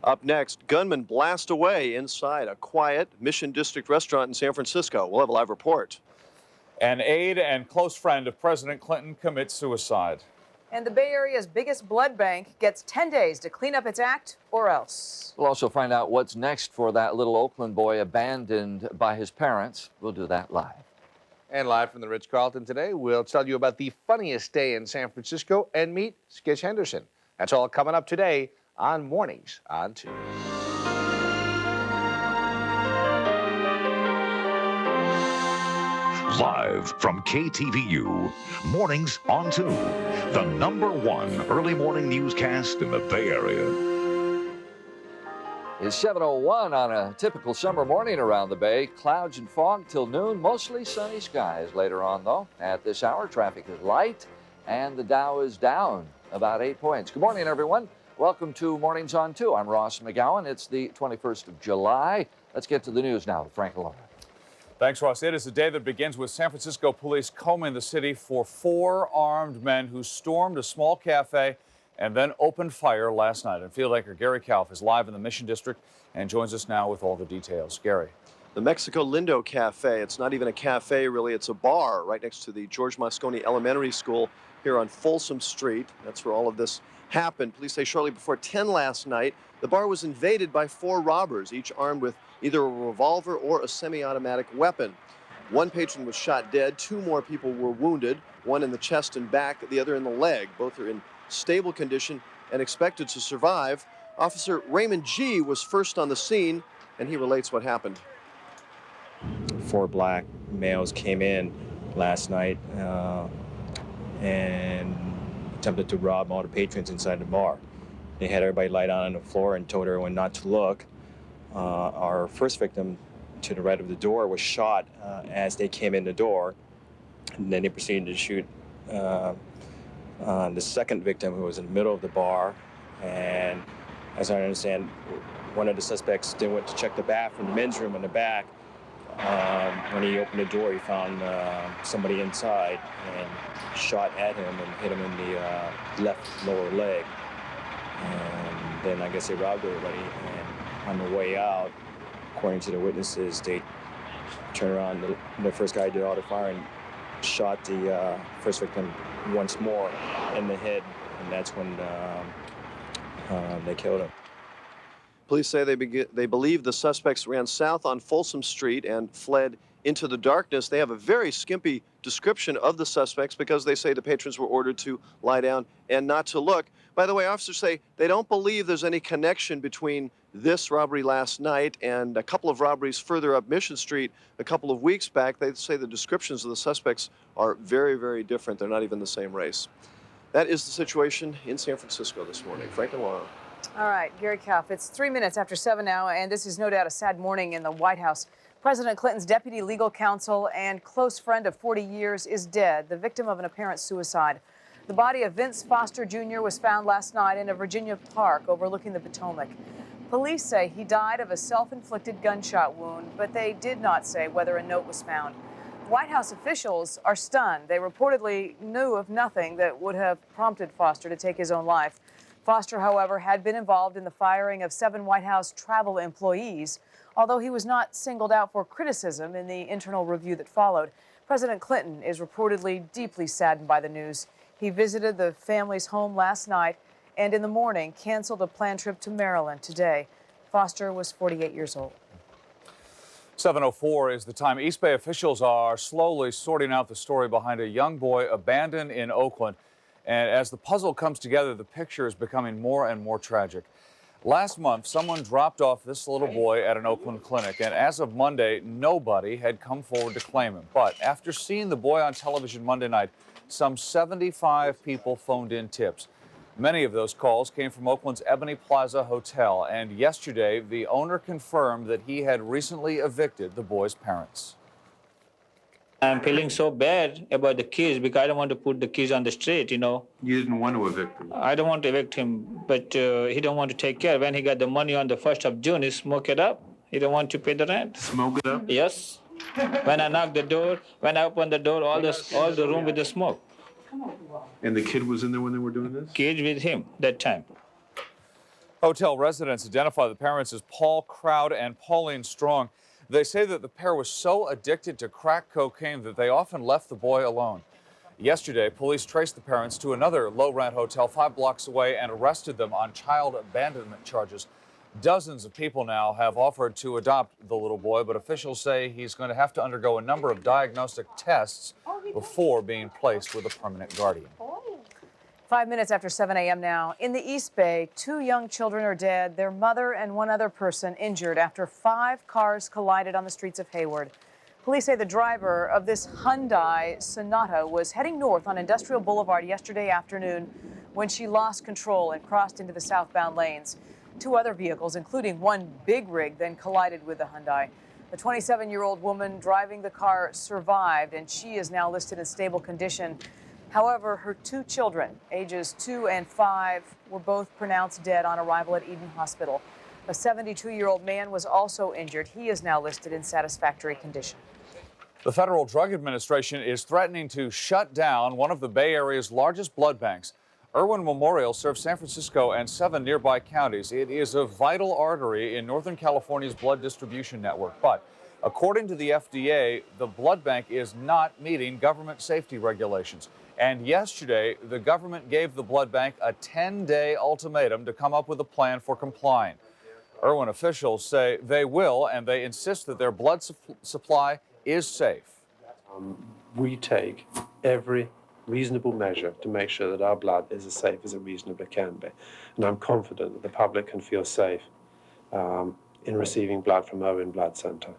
Up next, gunmen blast away inside a quiet Mission District restaurant in San Francisco. We'll have a live report. An aide and close friend of President Clinton commits suicide. And the Bay Area's biggest blood bank gets 10 days to clean up its act or else. We'll also find out what's next for that little Oakland boy abandoned by his parents. We'll do that live. And live from the Ritz-Carlton today, we'll tell you about the funniest day in San Francisco and meet Skitch Henderson. That's all coming up today on Mornings on 2. Live from KTVU, Mornings on 2, the #1 early morning newscast in the Bay Area. It's 7:01 on a typical summer morning around the Bay. Clouds and fog till noon, mostly sunny skies later on, though. At this hour, traffic is light, and the Dow is down about 8 points. Good morning, everyone. Welcome to Mornings on 2. I'm Ross McGowan. It's the 21st of July. Let's get to the news now with Frank Alora. Thanks, Ross. It is a day that begins with San Francisco police combing the city for 4 armed men who stormed a small cafe and then opened fire last night. And field anchor Gary Kauf is live in the Mission District and joins us now with all the details. Gary. The Mexico Lindo Cafe. It's not even a cafe, really. It's a bar right next to the George Moscone Elementary School here on Folsom Street. That's where all of this happened. Police say shortly before 10 last night, the bar was invaded by 4 robbers, each armed with either a revolver or a semi-automatic weapon. One patron was shot dead. 2 more people were wounded, one in the chest and back, the other in the leg. Both are in stable condition and expected to survive. Officer Raymond G. was first on the scene, and he relates what happened. 4 black males came in last night and attempted to rob all the patrons inside the bar. They had everybody lie down on the floor and told everyone not to look. Our first victim to the right of the door was shot as they came in the door, and then they proceeded to shoot the second victim, who was in the middle of the bar. And as I understand, one of the suspects then went to check the bathroom, the men's room in the back. When he opened the door, he found somebody inside and shot at him and hit him in the left lower leg. And then I guess they robbed everybody. And on the way out, according to the witnesses, they turned around. The first guy did all the firing, shot the first victim once more in the head, and that's when they killed him. Police say they believe the suspects ran south on Folsom Street and fled into the darkness. They have a very skimpy description of the suspects because they say the patrons were ordered to lie down and not to look. By the way, officers say they don't believe there's any connection between this robbery last night and a couple of robberies further up Mission Street a couple of weeks back. They say the descriptions of the suspects are very, very different. They're not even the same race. That is the situation in San Francisco this morning. Frank and Laura. All right, Gary Kauf. It's 3 minutes after 7 now, and this is no doubt a sad morning in the White House. President Clinton's deputy legal counsel and close friend of 40 years is dead, the victim of an apparent suicide. The body of Vince Foster Jr. was found last night in a Virginia park overlooking the Potomac. Police say he died of a self-inflicted gunshot wound, but they did not say whether a note was found. White House officials are stunned. They reportedly knew of nothing that would have prompted Foster to take his own life. Foster, however, had been involved in the firing of 7 White House travel employees, although he was not singled out for criticism in the internal review that followed. President Clinton is reportedly deeply saddened by the news. He visited the family's home last night and in the morning canceled a planned trip to Maryland today. Foster was 48 years old. 7:04 is the time. East Bay officials are slowly sorting out the story behind a young boy abandoned in Oakland. And as the puzzle comes together, the picture is becoming more and more tragic. Last month, someone dropped off this little boy at an Oakland clinic, and as of Monday, nobody had come forward to claim him. But after seeing the boy on television Monday night, some 75 people phoned in tips. Many of those calls came from Oakland's Ebony Plaza Hotel, and yesterday, the owner confirmed that he had recently evicted the boy's parents. I'm feeling so bad about the kids because I don't want to put the kids on the street, You didn't want to evict him? I don't want to evict him, but he don't want to take care. When he got the money on the 1st of June, he smoke it up. He don't want to pay the rent. Smoke it up? Yes. When I knock the door, when I open the door, all the room with the smoke. And the kid was in there when they were doing this? Kid with him that time. Hotel residents identify the parents as Paul Crowd and Pauline Strong. They say that the pair was so addicted to crack cocaine that they often left the boy alone. Yesterday, police traced the parents to another low-rent hotel 5 blocks away and arrested them on child abandonment charges. Dozens of people now have offered to adopt the little boy, but officials say he's going to have to undergo a number of diagnostic tests before being placed with a permanent guardian. 5 minutes after 7 a.m. now. In the East Bay, 2 young children are dead, their mother and one other person injured after 5 cars collided on the streets of Hayward. Police say the driver of this Hyundai Sonata was heading north on Industrial Boulevard yesterday afternoon when she lost control and crossed into the southbound lanes. 2 other vehicles, including one big rig, then collided with the Hyundai. The 27-year-old woman driving the car survived, and she is now listed in stable condition. However, her 2 children, ages 2 and 5, were both pronounced dead on arrival at Eden Hospital. A 72-year-old man was also injured. He is now listed in satisfactory condition. The Federal Drug Administration is threatening to shut down one of the Bay Area's largest blood banks. Irwin Memorial serves San Francisco and 7 nearby counties. It is a vital artery in Northern California's blood distribution network. But according to the FDA, the blood bank is not meeting government safety regulations. And yesterday, the government gave the blood bank a 10-day ultimatum to come up with a plan for complying. Irwin officials say they will, and they insist that their blood supply is safe. We take every reasonable measure to make sure that our blood is as safe as it reasonably can be. And I'm confident that the public can feel safe in receiving blood from Irwin Blood Center.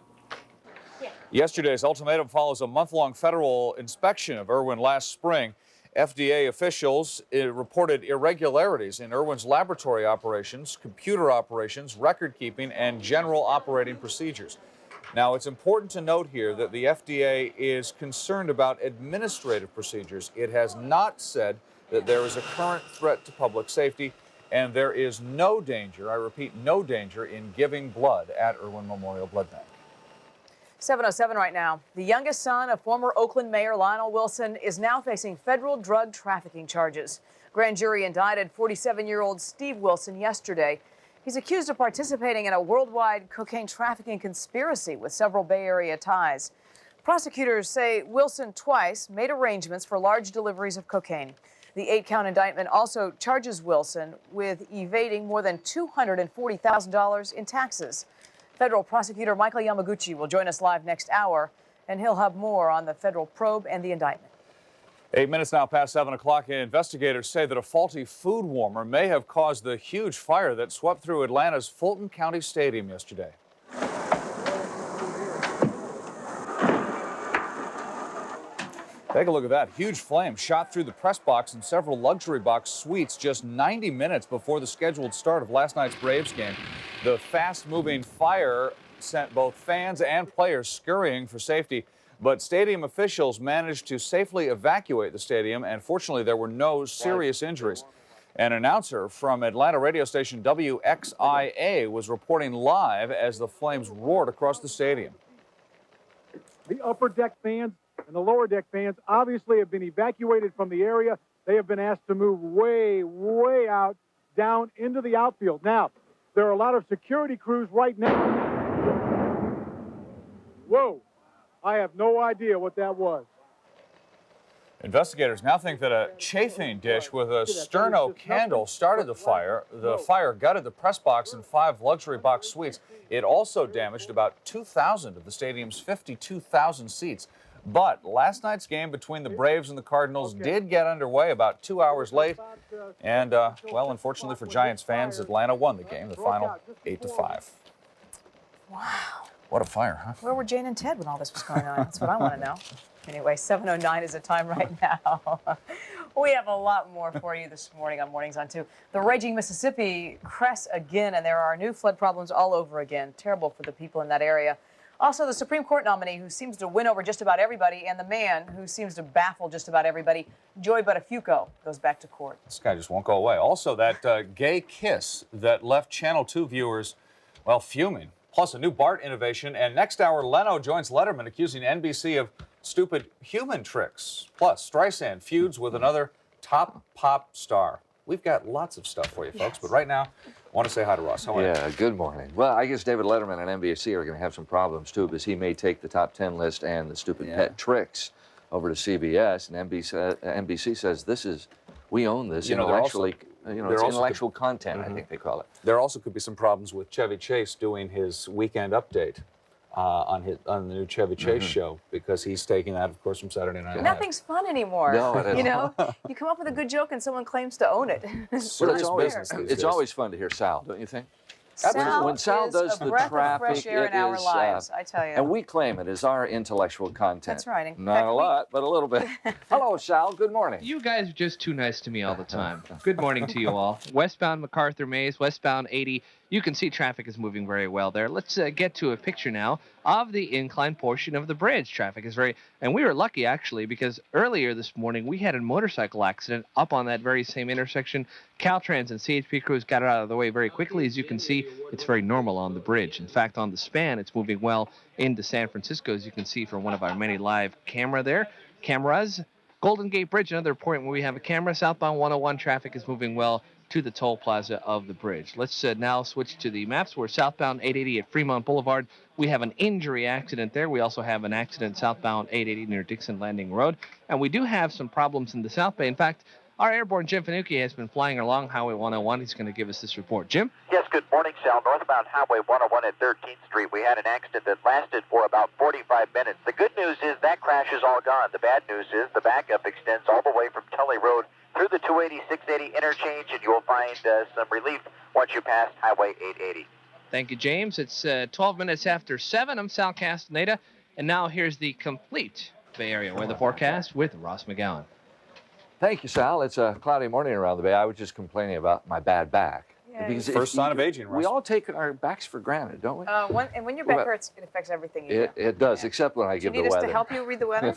Yesterday's ultimatum follows a month-long federal inspection of Irwin last spring. FDA officials reported irregularities in Irwin's laboratory operations, computer operations, record-keeping, and general operating procedures. Now, it's important to note here that the FDA is concerned about administrative procedures. It has not said that there is a current threat to public safety, and there is no danger, I repeat, no danger in giving blood at Irwin Memorial Blood Bank. 7:07 right now. The youngest son of former Oakland Mayor Lionel Wilson is now facing federal drug trafficking charges. Grand jury indicted 47-year-old Steve Wilson yesterday. He's accused of participating in a worldwide cocaine trafficking conspiracy with several Bay Area ties. Prosecutors say Wilson twice made arrangements for large deliveries of cocaine. The 8-count indictment also charges Wilson with evading more than $240,000 in taxes. Federal prosecutor Michael Yamaguchi will join us live next hour, and he'll have more on the federal probe and the indictment. 8 minutes now past 7 o'clock. Investigators say that a faulty food warmer may have caused the huge fire that swept through Atlanta's Fulton County Stadium yesterday. Take a look at that. Huge flame shot through the press box and several luxury box suites just 90 minutes before the scheduled start of last night's Braves game. The fast-moving fire sent both fans and players scurrying for safety, but stadium officials managed to safely evacuate the stadium, and fortunately there were no serious injuries. An announcer from Atlanta radio station WXIA was reporting live as the flames roared across the stadium. The upper deck fans and the lower deck fans obviously have been evacuated from the area. They have been asked to move way, way out, down into the outfield. Now, there are a lot of security crews right now. Whoa, I have no idea what that was. Investigators now think that a chafing dish with a sterno candle started the fire. The fire gutted the press box and 5 luxury box suites. It also damaged about 2,000 of the stadium's 52,000 seats. But last night's game between the Braves and the Cardinals did get underway about 2 hours late. And, well, unfortunately for Giants fans, Atlanta won the game, the final 8-5. Wow. What a fire, huh? Where were Jane and Ted when all this was going on? That's what I want to know. Anyway, 7:09 is the time right now. We have a lot more for you this morning on Mornings on 2. The raging Mississippi crests again, and there are new flood problems all over again. Terrible for the people in that area. Also, the Supreme Court nominee who seems to win over just about everybody, and the man who seems to baffle just about everybody, Joy Buttafuoco, goes back to court. This guy just won't go away. Also, that gay kiss that left Channel 2 viewers, well, fuming. Plus, a new BART innovation. And next hour, Leno joins Letterman accusing NBC of stupid human tricks. Plus, Streisand feuds with another top pop star. We've got lots of stuff for you, folks. But right now, I want to say hi to Ross. How are you? Yeah, good morning. Well, I guess David Letterman and NBC are going to have some problems, too, because he may take the top 10 list and the stupid pet tricks over to CBS, and NBC says we own this intellectually. It's intellectual content, I think they call it. There also could be some problems with Chevy Chase doing his weekend update on the new Chevy Chase show, because he's taking that, of course, from Saturday Night Live. Nothing's fun anymore. No, it you isn't. know, you come up with a good joke and someone claims to own it. Serious business these It's days. always fun to hear Sal, don't you think? Sal when Sal is does a the breath traffic, of fresh air in our lives, I tell you. And we claim it as our intellectual content. That's right. In Not fact, a lot, but a little bit. Hello, Sal. Good morning. You guys are just too nice to me all the time. Good morning to you all. Westbound MacArthur Maze, westbound 80. You can see traffic is moving very well there. Let's get to a picture now of the incline portion of the bridge. Traffic is and we were lucky, actually, because earlier this morning we had a motorcycle accident up on that very same intersection. Caltrans and CHP crews got it out of the way very quickly. As you can see, it's very normal on the bridge. In fact, on the span, it's moving well into San Francisco, as you can see from one of our many live cameras. Golden Gate Bridge, another point where we have a camera. Southbound 101 traffic is moving well to the toll plaza of the bridge. Let's now switch to the maps. We're southbound 880 at Fremont Boulevard. We have an injury accident there. We also have an accident southbound 880 near Dixon Landing Road. And we do have some problems in the South Bay. In fact, our airborne Jim Finucci has been flying along Highway 101. He's going to give us this report. Jim? Yes, good morning, Sal. Northbound Highway 101 at 13th Street. We had an accident that lasted for about 45 minutes. The good news is that crash is all gone. The bad news is the backup extends all the way from Tully Road through the 280-680 interchange, and you'll find some relief once you pass Highway 880. Thank you, James. It's 12 minutes after 7. I'm Sal Castaneda, and now here's the complete Bay Area weather forecast with Ross McGowan. Thank you, Sal. It's a cloudy morning around the Bay. I was just complaining about my bad back. Yeah, Because First sign of aging, Ross. We all take our backs for granted, don't we? And when your back hurts, it affects everything you do. It does, except when I Do you give the need us weather. to help you read the weather?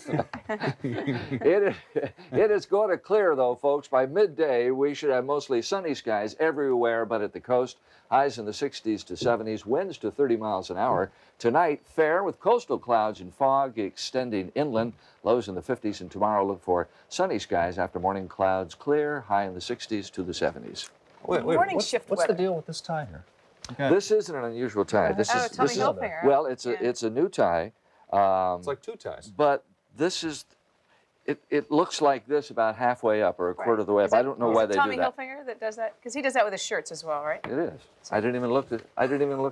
It is going to clear, though, folks. By midday, we should have mostly sunny skies everywhere but at the coast. Highs in the 60s to 70s, winds to 30 miles an hour. Tonight, fair with coastal clouds and fog extending inland. Lows in the 50s, and tomorrow look for sunny skies after morning clouds clear. High in the 60s to the 70s. Wait, Morning shift what's weather. the deal with this tie here? Okay. This isn't an unusual tie. This is Tommy Hilfiger. well, it's a new tie. It's like two ties. But this is, it looks like this about halfway up or a quarter of the way up. I don't know why they do Tommy that. Hilfiger that does that? Because he does that with his shirts as well, right? It is. I didn't even look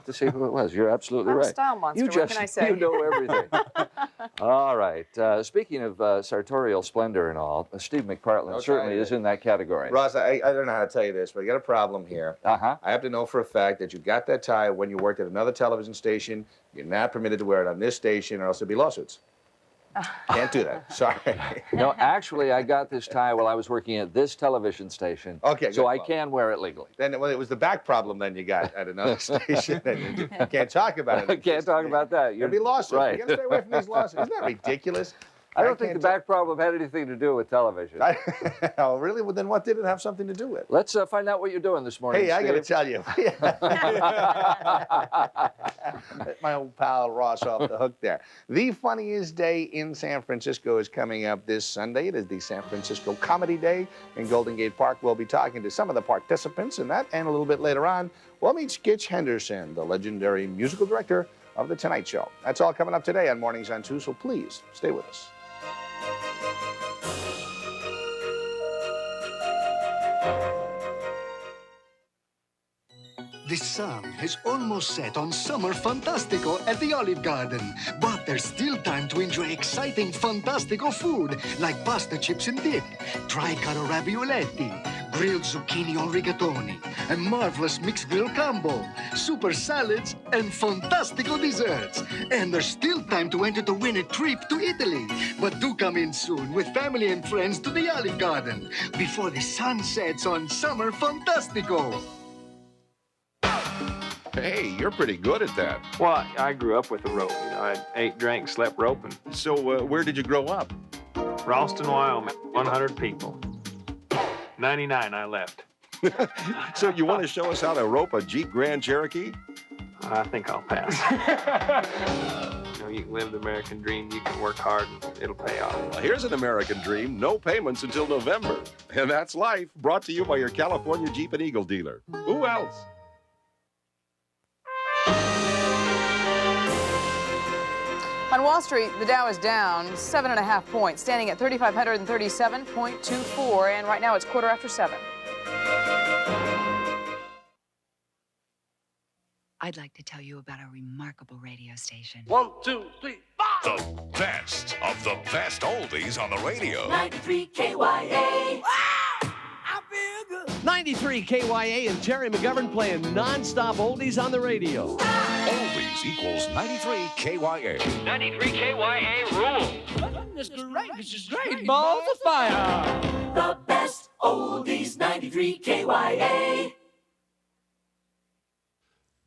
to see who it was. You're absolutely I'm a right. style monster, You what just can I say? you know everything. All right. Speaking of sartorial splendor and all, Steve McPartland certainly is in that category. Ross, I don't know how to tell you this, but I got a problem here. Uh-huh. I have to know for a fact that you got that tie when you worked at another television station. You're not permitted to wear it on this station, or else there'll be lawsuits. Can't do that. Sorry. No, actually, I got this tie while I was working at this television station. Okay, So good. I can wear it legally. Then, well, it was the back problem then you got at another station. And you can't talk about it. Can't talk about that. There'll be lawsuits. Right. You got to stay away from these lawsuits. Isn't that ridiculous? I don't think the back problem had anything to do with television. Oh, really? Well, then what did it have something to do with? Let's find out what you're doing this morning, Hey, I got to Steve. tell you. Let my old pal Ross off the hook there. The funniest day in San Francisco is coming up this Sunday. It is the San Francisco Comedy Day in Golden Gate Park. We'll be talking to some of the participants in that, and a little bit later on, we'll meet Skitch Henderson, the legendary musical director of The Tonight Show. That's all coming up today on Mornings on 2, so please stay with us. The sun has almost set on Summer Fantastico at the Olive Garden, but there's still time to enjoy exciting Fantastico food like pasta chips and dip, tri-colour ravioletti, grilled zucchini on rigatoni, a marvelous mixed grill combo, super salads, and Fantastico desserts. And there's still time to enter to win a trip to Italy. But do come in soon with family and friends to the Olive Garden before the sun sets on Summer Fantastico. Hey, you're pretty good at that. Well, I grew up with a rope. I ate, drank, slept roping. So where did you grow up? Ralston, Wyoming, 100 people. 99, I left. So you want to show us how to rope a Jeep Grand Cherokee? I think I'll pass. You can live the American dream. You can work hard, and it'll pay off. Well, here's an American dream. No payments until November. And that's life, brought to you by your California Jeep and Eagle dealer. Who else? On Wall Street, the Dow is down 7.5 points, standing at 3,537.24, and right now it's 7:15. I'd like to tell you about a remarkable radio station. 1, 2, 3, 4. The best of the best oldies on the radio. 93 KYA. 93 KYA and Terry McGovern playing non-stop oldies on the radio. Oldies equals 93 KYA. 93 KYA rules. This is great. Balls of fire. The best oldies, 93 KYA.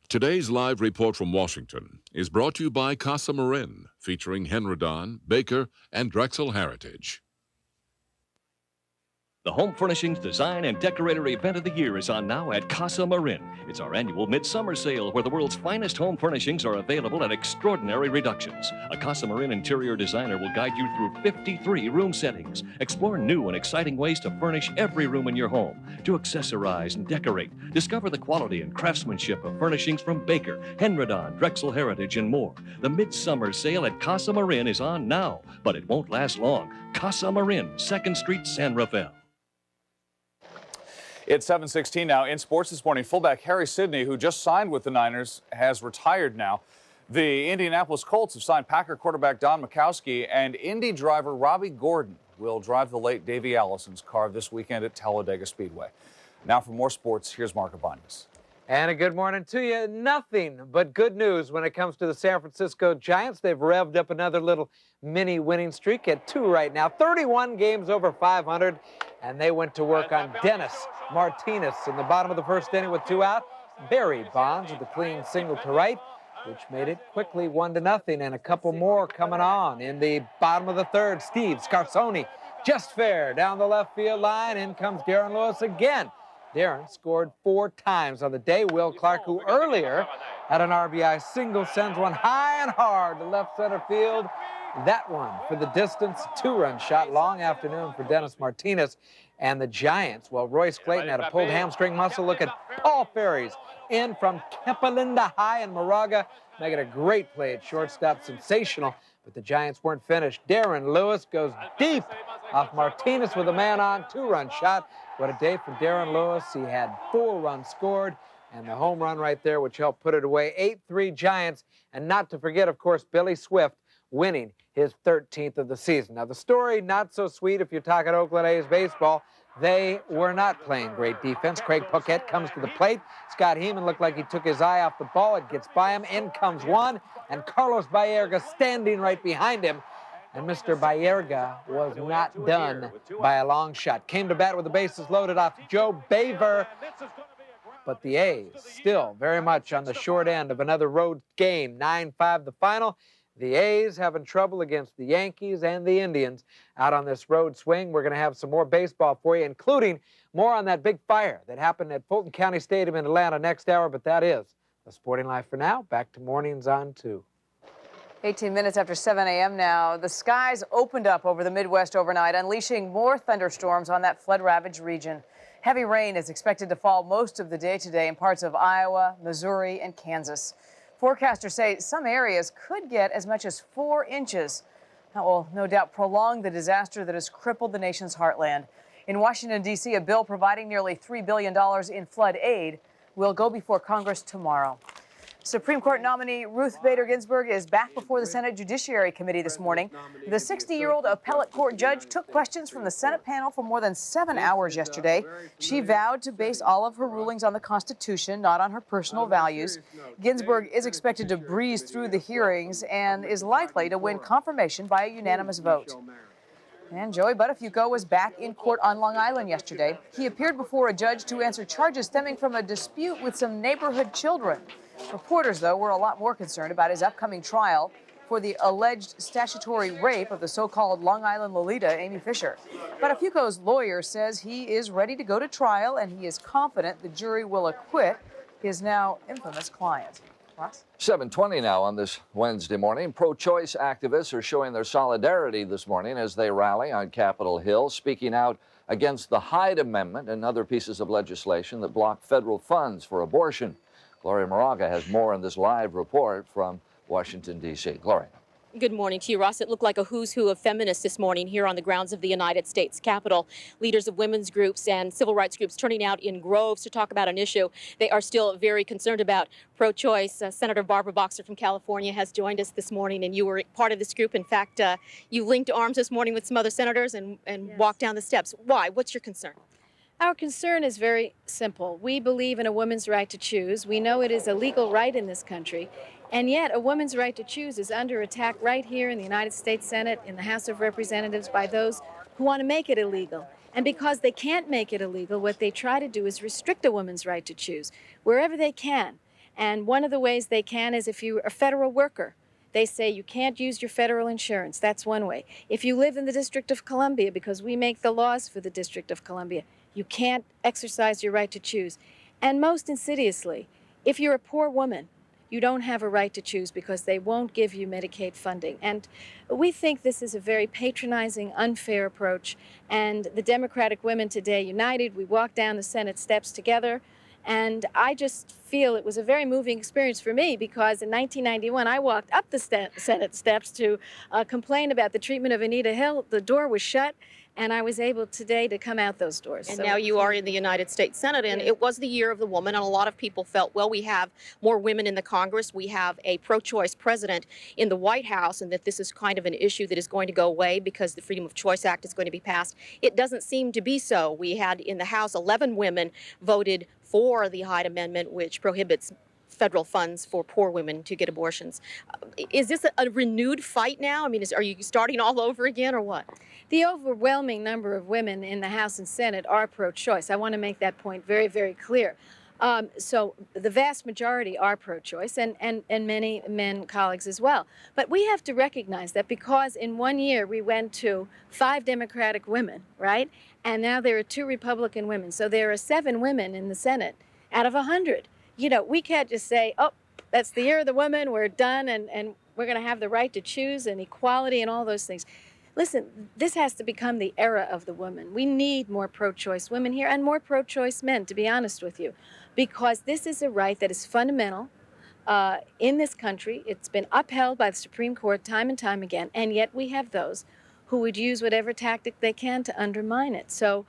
Today's live report from Washington is brought to you by Casa Marin, featuring Henredon, Baker, and Drexel Heritage. The Home Furnishings Design and Decorator Event of the Year is on now at Casa Marin. It's our annual midsummer sale where the world's finest home furnishings are available at extraordinary reductions. A Casa Marin interior designer will guide you through 53 room settings. Explore new and exciting ways to furnish every room in your home, to accessorize and decorate. Discover the quality and craftsmanship of furnishings from Baker, Henredon, Drexel Heritage, and more. The midsummer sale at Casa Marin is on now, but it won't last long. Casa Marin, 2nd Street, San Rafael. It's 7:16 now. In sports this morning, fullback Harry Sidney, who just signed with the Niners, has retired now. The Indianapolis Colts have signed Packer quarterback Don Majkowski, and Indy driver Robbie Gordon will drive the late Davey Allison's car this weekend at Talladega Speedway. Now for more sports, here's Mark Abanez. And a good morning to you. Nothing but good news when it comes to the San Francisco Giants. They've revved up another little mini winning streak at 2 right now. 31 games over 500, and they went to work on Dennis Martinez in the bottom of the first inning with 2 out. Barry Bonds with a clean single to right, which made it quickly 1-0, and a couple more coming on in the bottom of the third. Steve Scarsoni just fair down the left field line. In comes Darren Lewis again. Darren scored 4 times on the day. Will Clark, who earlier had an RBI single, sends one high and hard to left center field. That one for the distance, 2-run shot. Long afternoon for Dennis Martinez and the Giants. Well, Royce Clayton had a pulled hamstring muscle. Look at Paul Ferries in from Kepalinda High and Moraga, making a great play at shortstop. Sensational, but the Giants weren't finished. Darren Lewis goes deep off Martinez with a man-on 2-run shot. What a day for Darren Lewis. He had 4 runs scored and the home run right there, which helped put it away. 8-3 Giants, and not to forget, of course, Billy Swift winning his 13th of the season. Now, the story not so sweet if you're talking Oakland A's baseball. They were not playing great defense. Craig Puckett comes to the plate. Scott Heeman looked like he took his eye off the ball. It gets by him. In comes one, and Carlos Baerga standing right behind him. And Mr. Baerga was not done by a long shot. Came to bat with the bases loaded off Joe Baver. But the A's still very much on the short end of another road game. 9-5 the final. The A's having trouble against the Yankees and the Indians out on this road swing. We're going to have some more baseball for you, including more on that big fire that happened at Fulton County Stadium in Atlanta next hour. But that is the Sporting Life for now. Back to Mornings on 2. 18 minutes after 7 a.m. now, the skies opened up over the Midwest overnight, unleashing more thunderstorms on that flood-ravaged region. Heavy rain is expected to fall most of the day today in parts of Iowa, Missouri, and Kansas. Forecasters say some areas could get as much as 4 inches. That will no doubt prolong the disaster that has crippled the nation's heartland. In Washington, D.C., a bill providing nearly $3 billion in flood aid will go before Congress tomorrow. Supreme Court nominee Ruth Bader Ginsburg is back before the Senate Judiciary Committee this morning. The 60-year-old appellate court judge took questions from the Senate panel for more than 7 hours yesterday. She vowed to base all of her rulings on the Constitution, not on her personal values. Ginsburg is expected to breeze through the hearings and is likely to win confirmation by a unanimous vote. And Joey Buttafuoco was back in court on Long Island yesterday. He appeared before a judge to answer charges stemming from a dispute with some neighborhood children. Reporters, though, were a lot more concerned about his upcoming trial for the alleged statutory rape of the so-called Long Island Lolita, Amy Fisher. Buttafuoco's lawyer says he is ready to go to trial, and he is confident the jury will acquit his now infamous client. Ross? 7:20 now on this Wednesday morning. Pro-choice activists are showing their solidarity this morning as they rally on Capitol Hill, speaking out against the Hyde Amendment and other pieces of legislation that block federal funds for abortion. Gloria Moraga has more in this live report from Washington, D.C. Gloria. Good morning to you, Ross. It looked like a who's who of feminists this morning here on the grounds of the United States Capitol. Leaders of women's groups and civil rights groups turning out in groves to talk about an issue they are still very concerned about, pro-choice. Senator Barbara Boxer from California has joined us this morning, and you were part of this group. In fact, you linked arms this morning with some other senators and Yes. walked down the steps. Why? What's your concern? Our concern is very simple. We believe in a woman's right to choose. We know it is a legal right in this country. And yet, a woman's right to choose is under attack right here in the United States Senate, in the House of Representatives, by those who want to make it illegal. And because they can't make it illegal, what they try to do is restrict a woman's right to choose wherever they can. And one of the ways they can is if you're a federal worker. They say you can't use your federal insurance. That's one way. If you live in the District of Columbia, because we make the laws for the District of Columbia, you can't exercise your right to choose. And most insidiously, if you're a poor woman, you don't have a right to choose because they won't give you Medicaid funding. And we think this is a very patronizing, unfair approach. And the Democratic women today united. We walked down the Senate steps together. And I just feel it was a very moving experience for me because in 1991, I walked up the Senate steps to complain about the treatment of Anita Hill. The door was shut. And I was able today to come out those doors. And So now you are in the United States Senate, and it was the year of the woman, and a lot of people felt, well, we have more women in the Congress, we have a pro-choice president in the White House, and that this is kind of an issue that is going to go away because the Freedom of Choice Act is going to be passed. It doesn't seem to be so. We had in the House 11 women voted for the Hyde Amendment, which prohibits federal funds for poor women to get abortions. Is this a renewed fight now? I mean, are you starting all over again or what? the overwhelming number of women in the House and Senate are pro-choice. I want to make that point very, very clear. So the vast majority are pro-choice and many men colleagues as well. But we have to recognize that because in 1 year we went to 5 Democratic women, right? And now there are 2 Republican women. So there are 7 women in the Senate out of 100. You know, we can't just say, oh, that's the year of the woman, we're done, and we're going to have the right to choose and equality and all those things. Listen, this has to become the era of the woman. We need more pro-choice women here and more pro-choice men, to be honest with you, because this is a right that is fundamental in this country. It's been upheld by the Supreme Court time and time again, and yet we have those who would use whatever tactic they can to undermine it. So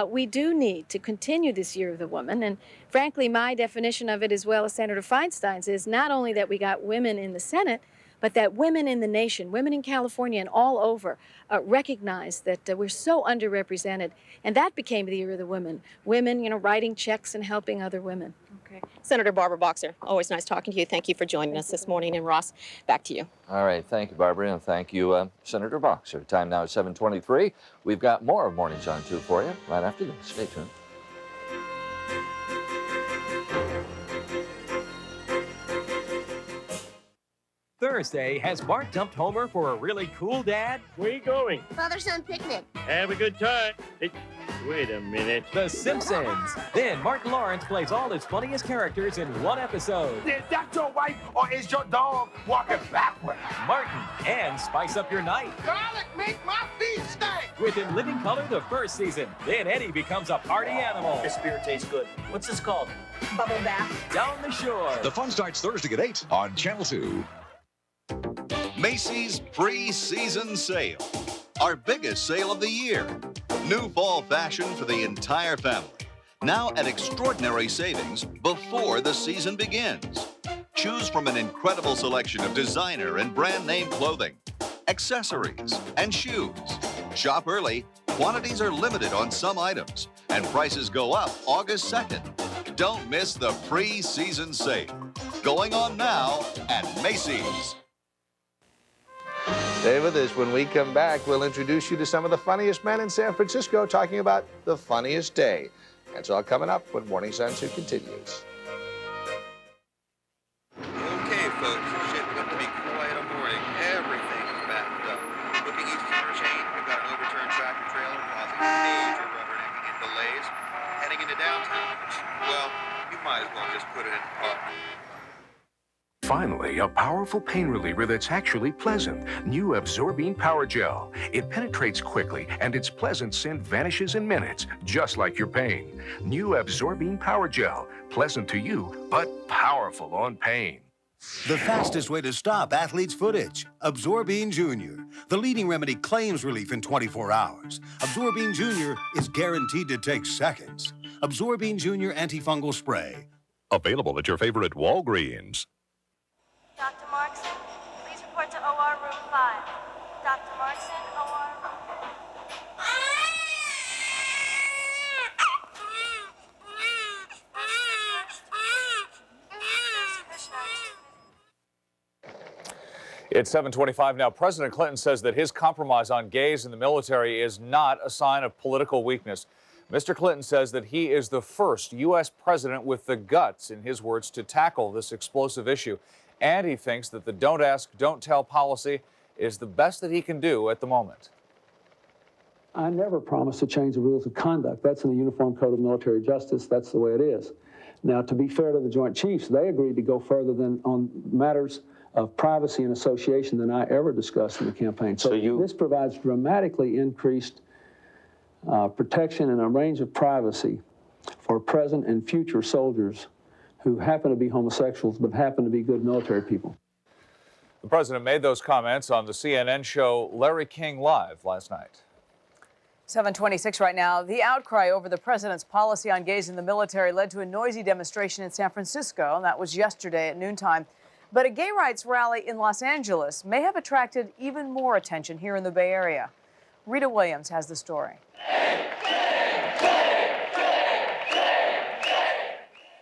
we do need to continue this year of the woman, and frankly, my definition of it, as well as Senator Feinstein's, is not only that we got women in the Senate, but that women in the nation, women in California and all over, recognize that we're so underrepresented. And that became the year of the women. Women, you know, writing checks and helping other women. Okay. Senator Barbara Boxer, always nice talking to you. Thank you for joining us this morning. And Ross, back to you. All right. Thank you, Barbara, and thank you, Senator Boxer. Time now is 7:23. We've got more of Mornings on 2 for you right after this. Stay tuned. Thursday, has Bart dumped Homer for a really cool dad? Where you going? Father-son picnic. Have a good time. Wait a minute. The Simpsons. Then Martin Lawrence plays all his funniest characters in one episode. Is that your wife or is your dog walking backwards? Martin, and spice up your night. Garlic make my feet stink. With In Living Color the first season. Then Eddie becomes a party animal. This beer tastes good. What's this called? Bubble bath. Down the shore. The fun starts Thursday at 8 on Channel 2. Macy's pre-season sale. Our biggest sale of the year. New fall fashion for the entire family. Now at extraordinary savings before the season begins. Choose from an incredible selection of designer and brand name clothing, accessories, and shoes. Shop early. Quantities are limited on some items, and prices go up August 2nd. Don't miss the pre-season sale. Going on now at Macy's. Stay with us. When we come back, we'll introduce you to some of the funniest men in San Francisco, talking about the funniest day. That's all coming up when Morning Sunset continues. Okay, folks, it's shaping up to be quite a morning. Everything's backed up. Looking east of Interchange, we've got an overturned tractor trailer causing major rubbernecking and delays. Heading into downtown, which, well, you might as well just put it in park. Finally, a powerful pain reliever that's actually pleasant. New Absorbine Power Gel. It penetrates quickly, and its pleasant scent vanishes in minutes, just like your pain. New Absorbine Power Gel. Pleasant to you, but powerful on pain. The fastest way to stop athlete's foot itch. Absorbine Jr., the leading remedy, claims relief in 24 hours. Absorbine Jr. is guaranteed to take seconds. Absorbine Jr. antifungal spray. Available at your favorite Walgreens. Dr. Markson, please report to OR room 5. Dr. Markson, OR room. It's 7:25 now. President Clinton says that his compromise on gays in the military is not a sign of political weakness. Mr. Clinton says that he is the first U.S. president with the guts, in his words, to tackle this explosive issue. And he thinks that the don't ask, don't tell policy is the best that he can do at the moment. I never promised to change the rules of conduct. That's in the Uniform Code of Military Justice. That's the way it is. Now, to be fair to the Joint Chiefs, they agreed to go further than on matters of privacy and association than I ever discussed in the campaign. So this provides dramatically increased protection and a range of privacy for present and future soldiers who happen to be homosexuals but happen to be good military people. The president made those comments on the CNN show Larry King Live last night. 7:26 right now. The outcry over the president's policy on gays in the military led to a noisy demonstration in San Francisco, and that was yesterday at noontime. But a gay rights rally in Los Angeles may have attracted even more attention here in the Bay Area. Rita Williams has the story.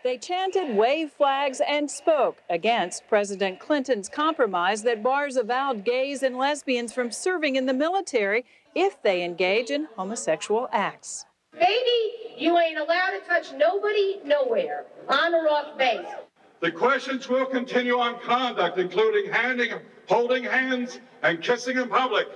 They chanted, waved flags, and spoke against President Clinton's compromise that bars avowed gays and lesbians from serving in the military if they engage in homosexual acts. Baby, you ain't allowed to touch nobody, nowhere, on or off base. The questions will continue on conduct, including holding hands, and kissing in public.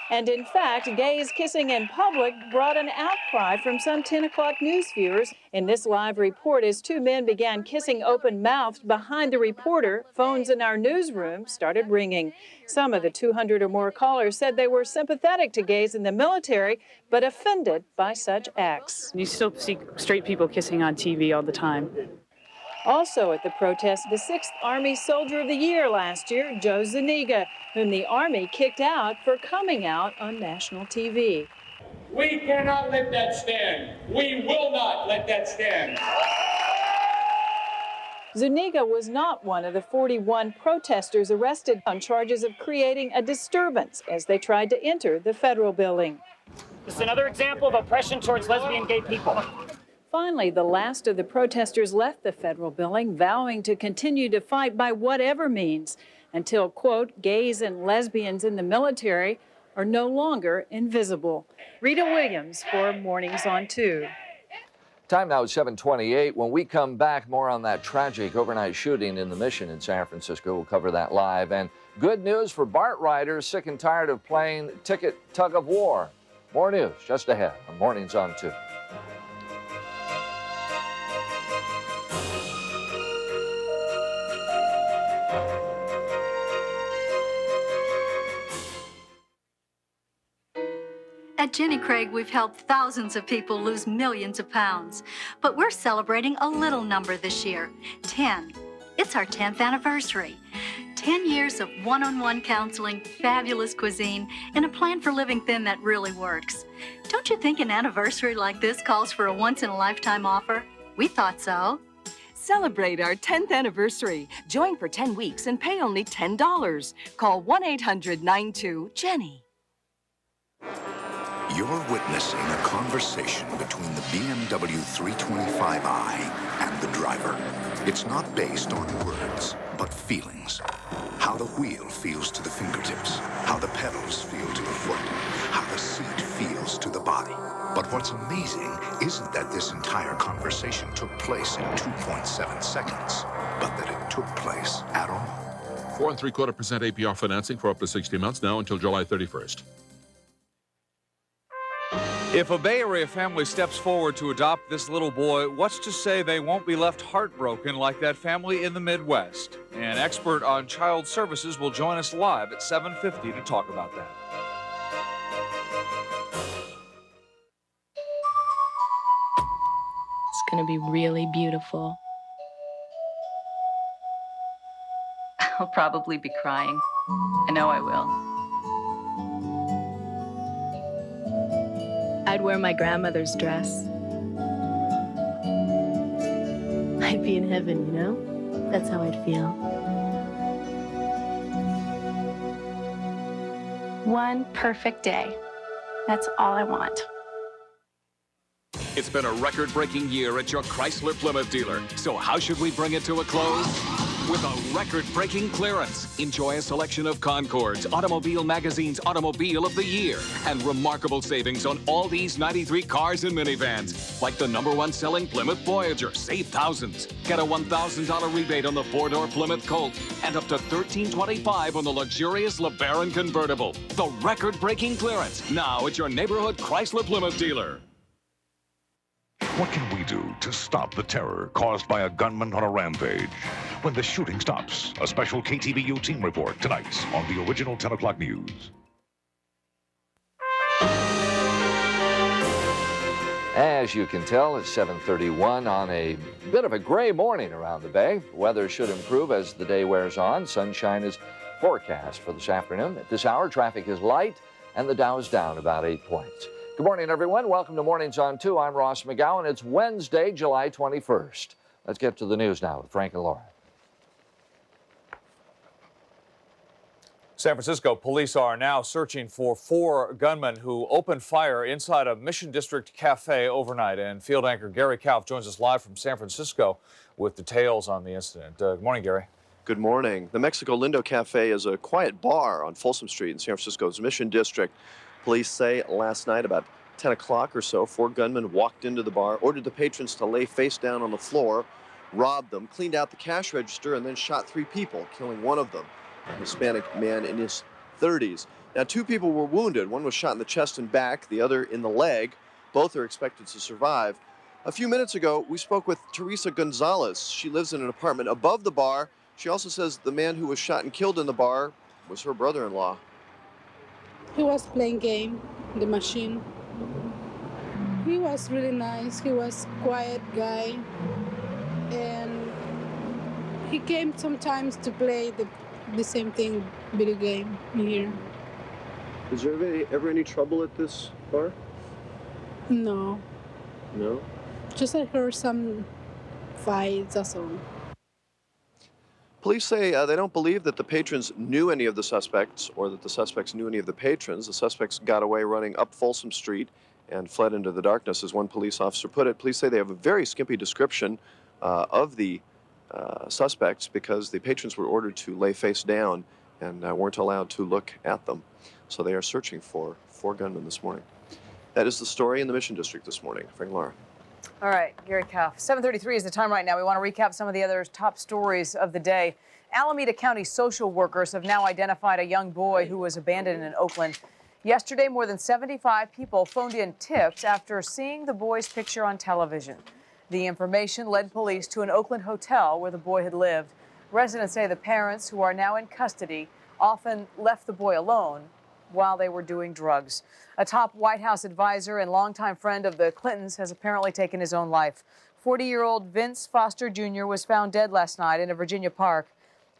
And in fact, gays kissing in public brought an outcry from some 10 o'clock news viewers. In this live report, as two men began kissing open-mouthed behind the reporter, phones in our newsroom started ringing. Some of the 200 or more callers said they were sympathetic to gays in the military, but offended by such acts. You still see straight people kissing on TV all the time. Also at the protest, the 6th Army Soldier of the Year last year, Joe Zuniga, whom the Army kicked out for coming out on national TV. We cannot let that stand. We will not let that stand. Zuniga was not one of the 41 protesters arrested on charges of creating a disturbance as they tried to enter the federal building. This is another example of oppression towards lesbian gay people. Finally, the last of the protesters left the federal building, vowing to continue to fight by whatever means until, quote, gays and lesbians in the military are no longer invisible. Rita Williams for Mornings on 2. Time now is 7:28. When we come back, more on that tragic overnight shooting in the Mission in San Francisco. We'll cover that live. And good news for BART riders sick and tired of playing ticket tug of war. More news just ahead on Mornings on 2. At Jenny Craig, we've helped thousands of people lose millions of pounds. But we're celebrating a little number this year, 10. It's our 10th anniversary. 10 years of one-on-one counseling, fabulous cuisine, and a plan for living thin that really works. Don't you think an anniversary like this calls for a once-in-a-lifetime offer? We thought so. Celebrate our 10th anniversary. Join for 10 weeks and pay only $10. Call 1-800-92-JENNY. You're witnessing a conversation between the BMW 325i and the driver. It's not based on words, but feelings. How the wheel feels to the fingertips, how the pedals feel to the foot, how the seat feels to the body. But what's amazing isn't that this entire conversation took place in 2.7 seconds, but that it took place at all. 4 3/4% APR financing for up to 60 months now until July 31st. If a Bay Area family steps forward to adopt this little boy, what's to say they won't be left heartbroken like that family in the Midwest? An expert on child services will join us live at 7:50 to talk about that. It's going to be really beautiful. I'll probably be crying. I know I will. I'd wear my grandmother's dress. I'd be in heaven, you know? That's how I'd feel. One perfect day. That's all I want. It's been a record-breaking year at your Chrysler Plymouth dealer. So how should we bring it to a close? With a record-breaking clearance. Enjoy a selection of Concords, Automobile Magazine's Automobile of the Year, and remarkable savings on all these 93 cars and minivans. Like the #1 selling Plymouth Voyager. Save thousands. Get a $1,000 rebate on the 4-door Plymouth Colt and up to $1,325 on the luxurious LeBaron convertible. The record-breaking clearance. Now at your neighborhood Chrysler Plymouth dealer. What can we do to stop the terror caused by a gunman on a rampage? When the shooting stops, a special KTVU team report tonight on the original 10 o'clock news. As you can tell, it's 7:31 on a bit of a gray morning around the bay. Weather should improve as the day wears on. Sunshine is forecast for this afternoon. At this hour, traffic is light and the Dow is down about 8 points. Good morning, everyone. Welcome to Mornings on 2. I'm Ross McGowan. It's Wednesday, July 21st. Let's get to the news now with Frank and Laura. San Francisco police are now searching for 4 gunmen who opened fire inside a Mission District cafe overnight. And field anchor Gary Kauf joins us live from San Francisco with details on the incident. Good morning, Gary. Good morning. The Mexico Lindo Cafe is a quiet bar on Folsom Street in San Francisco's Mission District. Police say last night about 10 o'clock or so, 4 gunmen walked into the bar, ordered the patrons to lay face down on the floor, robbed them, cleaned out the cash register, and then shot 3 people, killing one of them, a Hispanic man in his 30s. Now, 2 people were wounded. One was shot in the chest and back, the other in the leg. Both are expected to survive. A few minutes ago, we spoke with Teresa Gonzalez. She lives in an apartment above the bar. She also says the man who was shot and killed in the bar was her brother-in-law. He was playing game, the machine. He was really nice. He was quiet guy. And he came sometimes to play the same thing, video game here. Is there ever any trouble at this bar? No. No? Just I heard some fights, that's all. Police say they don't believe that the patrons knew any of the suspects or that the suspects knew any of the patrons. The suspects got away running up Folsom Street and fled into the darkness, as one police officer put it. Police say they have a very skimpy description of the suspects because the patrons were ordered to lay face down and weren't allowed to look at them. So they are searching for 4 gunmen this morning. That is the story in the Mission District this morning. Frank Laura. All right, Gary Kauf. 7:33 is the time right now. We want to recap some of the other top stories of the day. Alameda County social workers have now identified a young boy who was abandoned in Oakland. Yesterday, more than 75 people phoned in tips after seeing the boy's picture on television. The information led police to an Oakland hotel where the boy had lived. Residents say the parents, who are now in custody, often left the boy alone while they were doing drugs. A top White House advisor and longtime friend of the Clintons has apparently taken his own life. 40-year-old Vince Foster Jr. was found dead last night in a Virginia park.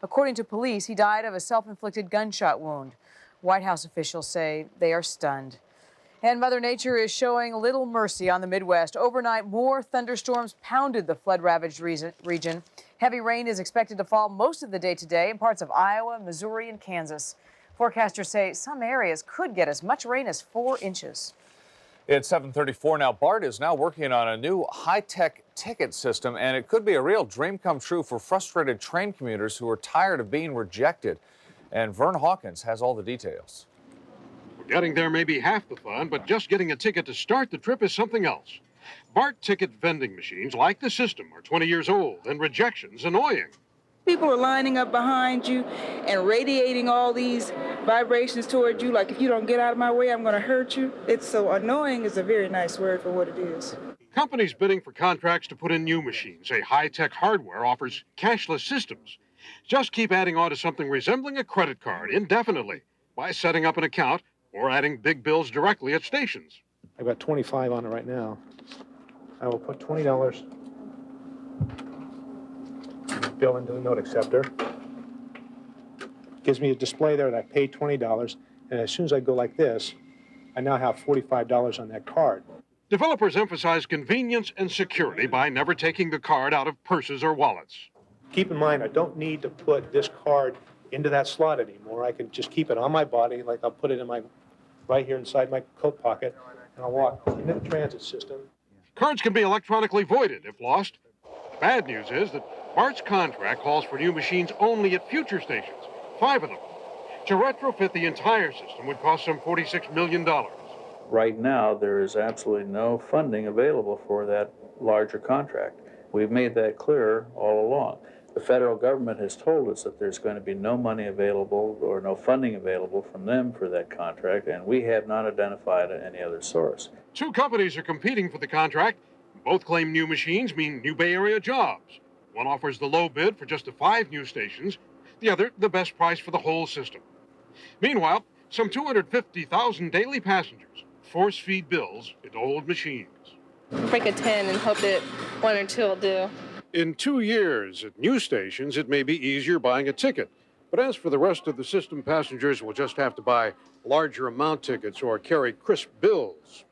According to police, he died of a self-inflicted gunshot wound. White House officials say they are stunned. And Mother Nature is showing little mercy on the Midwest. Overnight, more thunderstorms pounded the flood-ravaged region. Heavy rain is expected to fall most of the day today in parts of Iowa, Missouri, and Kansas. Forecasters say some areas could get as much rain as 4 inches. It's 7:34 now. BART is now working on a new high-tech ticket system, and it could be a real dream come true for frustrated train commuters who are tired of being rejected. And Vern Hawkins has all the details. Getting there may be half the fun, but just getting a ticket to start the trip is something else. BART ticket vending machines, like the system, are 20 years old, and rejection's annoying. People are lining up behind you and radiating all these vibrations toward you, like if you don't get out of my way, I'm going to hurt you. It's so annoying is a very nice word for what it is. Companies bidding for contracts to put in new machines say high-tech hardware offers cashless systems. Just keep adding on to something resembling a credit card indefinitely by setting up an account or adding big bills directly at stations. I've got 25 on it right now. I will put $20 bill into the note acceptor. gives me a display there that I paid $20, and as soon as I go like this, I now have $45 on that card. Developers emphasize convenience and security by never taking the card out of purses or wallets. Keep in mind, I don't need to put this card into that slot anymore. I can just keep it on my body, like I'll put it in my right here inside my coat pocket, and I'll walk into the transit system. Cards can be electronically voided if lost. The bad news is that BART's contract calls for new machines only at future stations, 5 of them. To retrofit the entire system would cost some $46 million. Right now, there is absolutely no funding available for that larger contract. We've made that clear all along. The federal government has told us that there's going to be no money available or no funding available from them for that contract, and we have not identified any other source. 2 companies are competing for the contract. Both claim new machines mean new Bay Area jobs. One offers the low bid for just the 5 new stations, the other the best price for the whole system. Meanwhile, some 250,000 daily passengers force-feed bills into old machines. Break a 10 and hope that 1 or 2 will do. In 2 years, at new stations, it may be easier buying a ticket. But as for the rest of the system, passengers will just have to buy larger amount tickets or carry crisp bills.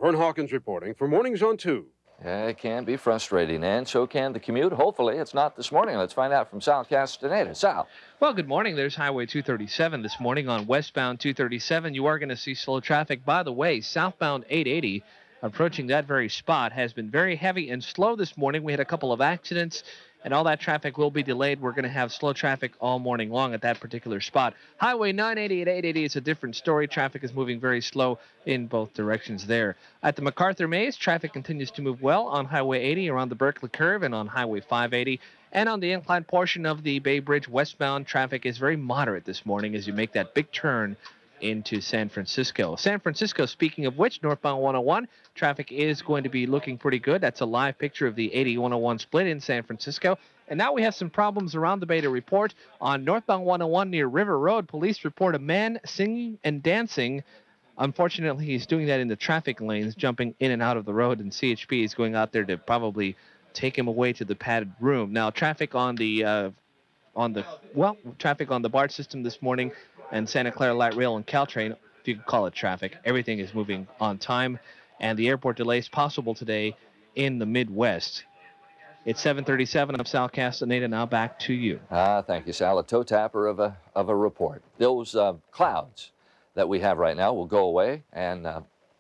Vern Hawkins reporting for Mornings on 2. It can be frustrating, and so can the commute. Hopefully, it's not this morning. Let's find out from Sal Castaneda. Sal. Well, good morning. There's Highway 237 this morning on westbound 237. You are going to see slow traffic. By the way, southbound 880, approaching that very spot, has been very heavy and slow this morning. We had a couple of accidents, and all that traffic will be delayed. We're going to have slow traffic all morning long at that particular spot. Highway 980 at 880 is a different story. Traffic is moving very slow in both directions there. At the MacArthur Maze, traffic continues to move well on Highway 80 around the Berkeley Curve and on Highway 580. And on the incline portion of the Bay Bridge westbound, traffic is very moderate this morning as you make that big turn into San Francisco. San Francisco, speaking of which, northbound 101, traffic is going to be looking pretty good. That's a live picture of the 80-101 split in San Francisco. And now we have some problems around the Bay to report. On northbound 101 near River Road, police report a man singing and dancing. Unfortunately, he's doing that in the traffic lanes, jumping in and out of the road, and CHP is going out there to probably take him away to the padded room. Now, traffic on the BART system this morning and Santa Clara Light Rail and Caltrain, if you can call it traffic, everything is moving on time, and the airport delays possible today in the Midwest. It's 7:37. I'm Sal Castaneda. Now back to you. Thank you, Sal. A toe tapper of a report. Those clouds that we have right now will go away, and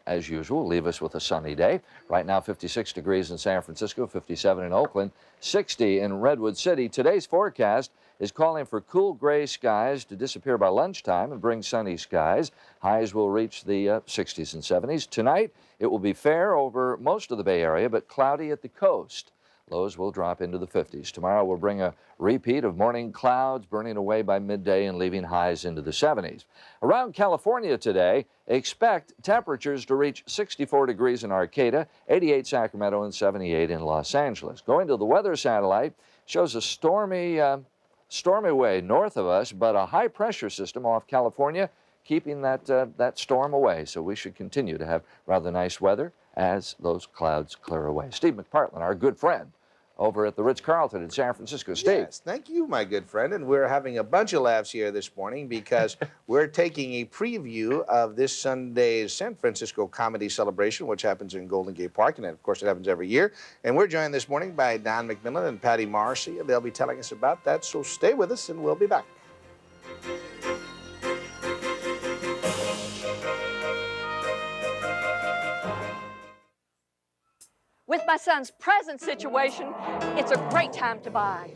as usual, leave us with a sunny day. Right now, 56 degrees in San Francisco, 57 in Oakland, 60 in Redwood City. Today's forecast is calling for cool gray skies to disappear by lunchtime and bring sunny skies. Highs will reach the 60s and 70s. Tonight, it will be fair over most of the Bay Area, but cloudy at the coast. Lows will drop into the 50s. Tomorrow will bring a repeat of morning clouds burning away by midday and leaving highs into the 70s. Around California today, expect temperatures to reach 64 degrees in Arcata, 88 Sacramento, and 78 in Los Angeles. Going to the weather satellite shows a stormy way north of us, but a high-pressure system off California keeping that storm away. So we should continue to have rather nice weather as those clouds clear away. Steve McPartland, our good friend, over at the Ritz-Carlton in San Francisco. Steve. Yes, thank you, my good friend. And we're having a bunch of laughs here this morning because we're taking a preview of this Sunday's San Francisco Comedy Celebration, which happens in Golden Gate Park, and of course it happens every year. And we're joined this morning by Don McMillan and Patty Morrissey, and they'll be telling us about that. So stay with us, and we'll be back. With my son's present situation, it's a great time to buy.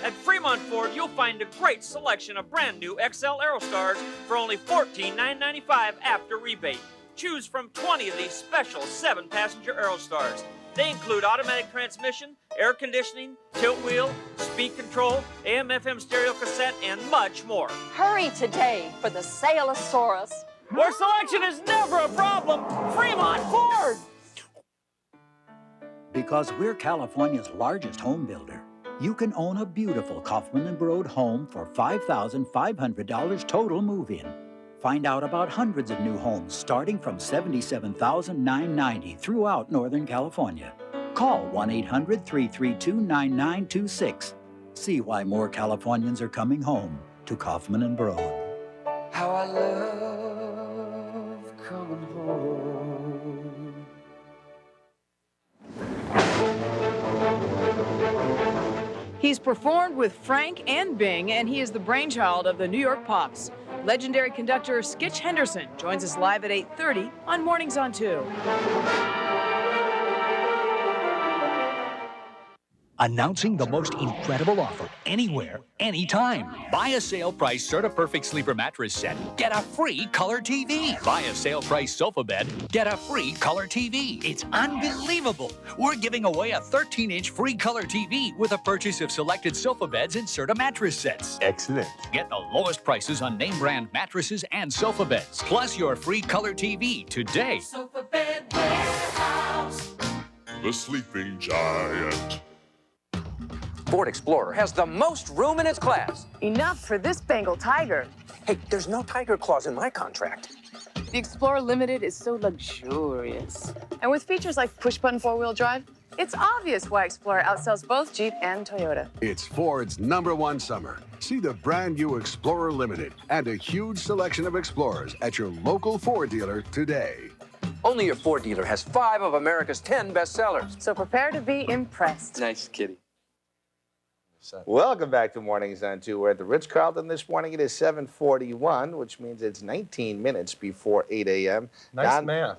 At Fremont Ford, you'll find a great selection of brand new XL Aerostars for only $14,995 after rebate. Choose from 20 of these special 7-passenger Aerostars. They include automatic transmission, air conditioning, tilt wheel, speed control, AM/FM stereo cassette, and much more. Hurry today for the Saleosaurus. Where selection is never a problem, Fremont Ford! Because we're California's largest home builder, you can own a beautiful Kaufman and Broad home for $5,500 total move-in. Find out about hundreds of new homes starting from $77,990 throughout Northern California. Call 1-800-332-9926. See why more Californians are coming home to to Kaufman and Broad. How I love coming home. He's performed with Frank and Bing, and he is the brainchild of the New York Pops. Legendary conductor Skitch Henderson joins us live at 8:30 on Mornings on 2. Announcing the most incredible offer anywhere, anytime. Buy a sale price CertaPerfect Sleeper mattress set, get a free color TV. Buy a sale price sofa bed, get a free color TV. It's unbelievable. We're giving away a 13-inch free color TV with a purchase of selected sofa beds and Certa mattress sets. Excellent. Get the lowest prices on name brand mattresses and sofa beds, plus your free color TV today. Sofa Bed Warehouse. The Sleeping Giant. Ford Explorer has the most room in its class. Enough for this Bengal tiger. Hey, there's no tiger clause in my contract. The Explorer Limited is so luxurious. And with features like push-button four-wheel drive, it's obvious why Explorer outsells both Jeep and Toyota. It's Ford's #1 summer. See the brand new Explorer Limited and a huge selection of Explorers at your local Ford dealer today. Only your Ford dealer has 5 of America's 10 bestsellers. So prepare to be impressed. Nice kitty. Welcome back to Mornings on 2. We're at the Ritz-Carlton this morning. It is 7:41, which means it's 19 minutes before 8 a.m. Nice math.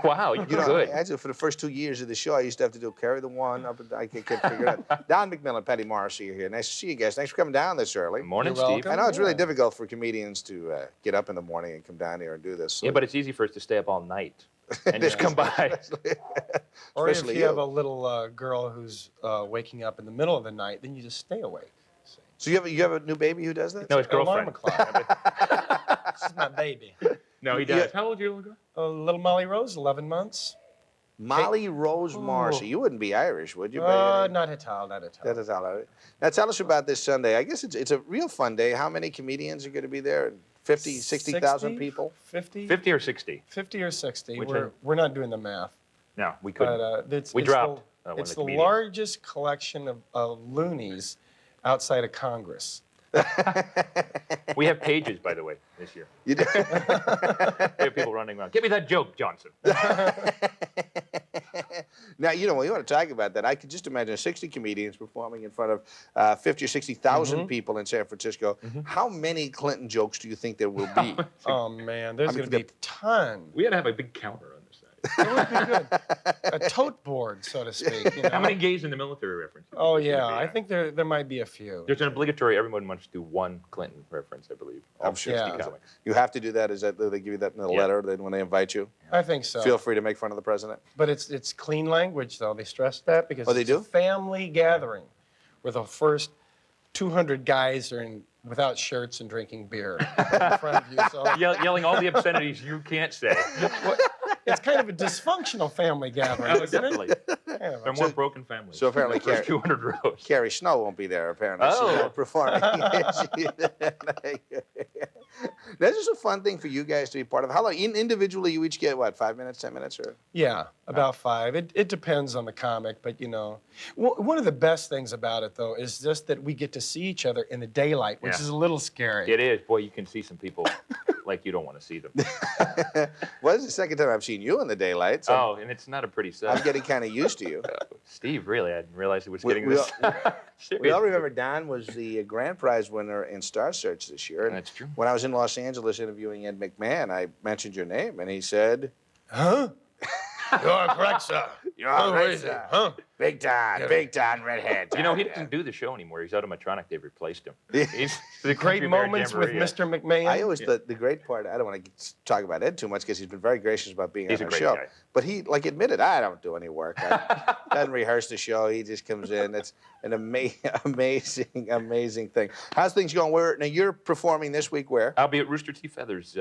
Wow, you're good. Actually, for the first 2 years of the show, I used to have to carry the one up, and I can't figure it out. Don McMillan, Patty Morrissey are here. Nice to see you guys. Thanks for coming down this early. Morning, Steve. I know it's really difficult for comedians to get up in the morning and come down here and do this. So Yeah, but it's easy for us to stay up all night and just come by. Or if Especially you you. have a little girl who's waking up in the middle of the night, then you just stay awake. So you have a new baby who does that? No, his girlfriend. Alarm clock. This is my baby. No, he does. How old are you, little girl? Little Molly Rose, 11 months. Molly Rose Marcy. You wouldn't be Irish, would you? Not at all, not at all. That is all right. Now tell us about this Sunday. I guess it's a real fun day. How many comedians are going to be there? 50, 60,000 people? 50? 50 or 60? 50 or 60. Which We're not doing the math. No, we couldn't. But we dropped. It's the largest collection of loonies outside of Congress. We have pages, by the way, this year. You do? We have people running around. Give me that joke, Johnson. Now, you know, when you want to talk about that, I could just imagine 60 comedians performing in front of 50 or 60,000 people in San Francisco. How many Clinton jokes do you think there will be? Oh, man, there's going to be a ton. We had to have a big counter on this side. It would be good. A tote board, so to speak. You know? How many gays in the military reference? Oh, yeah, I think there might be a few. There's an obligatory, everyone must do one Clinton reference, I believe. I'm sure. Yeah. Comics. You have to do that? Is that they give you that in the letter then when they invite you? I think so. Feel free to make fun of the president. But it's clean language, though. They stress that because they it's do? a family gathering where the first 200 guys are without shirts and drinking beer in front of you. So Yelling all the obscenities you can't say. it's kind of a dysfunctional family gathering, Oh, isn't definitely. it? They're more broken families. So apparently, The first 200 rows. Carrie Snow won't be there. Apparently, she's Oh. not performing. That's just a fun thing for you guys to be part of. How long individually you each get? What, 5 minutes, 10 minutes, or? Yeah, about 5. It depends on the comic, but you know, one of the best things about it though is just that we get to see each other in the daylight, which Yeah. is a little scary. It is. Boy, you can see some people like you don't want to see them. Well, this is the second time I've seen you in the daylight. So Oh, and it's not a pretty set. I'm getting kind of used to you. Steve, really, I didn't realize he was We- getting we this. We all remember Don was the grand prize winner in Star Search this year. And That's true. When I was in Los Angeles interviewing Ed McMahon, I mentioned your name, and he said, Huh? You're correct, sir. "You're Oh, right, is it? sir. Huh? Big Don, redhead." You know, he doesn't do the show anymore. He's automatronic. They've replaced him. He's the Great Country Bear moments with Jamboree. Mr. McMahon. I always thought the great part, I don't want to talk about Ed too much because he's been very gracious about being He's on a the great show. guy. But he admitted, I don't do any work. I doesn't rehearse the show. He just comes in. It's an amazing thing. How's things going? Now you're performing this week where? I'll be at Rooster Teeth Feathers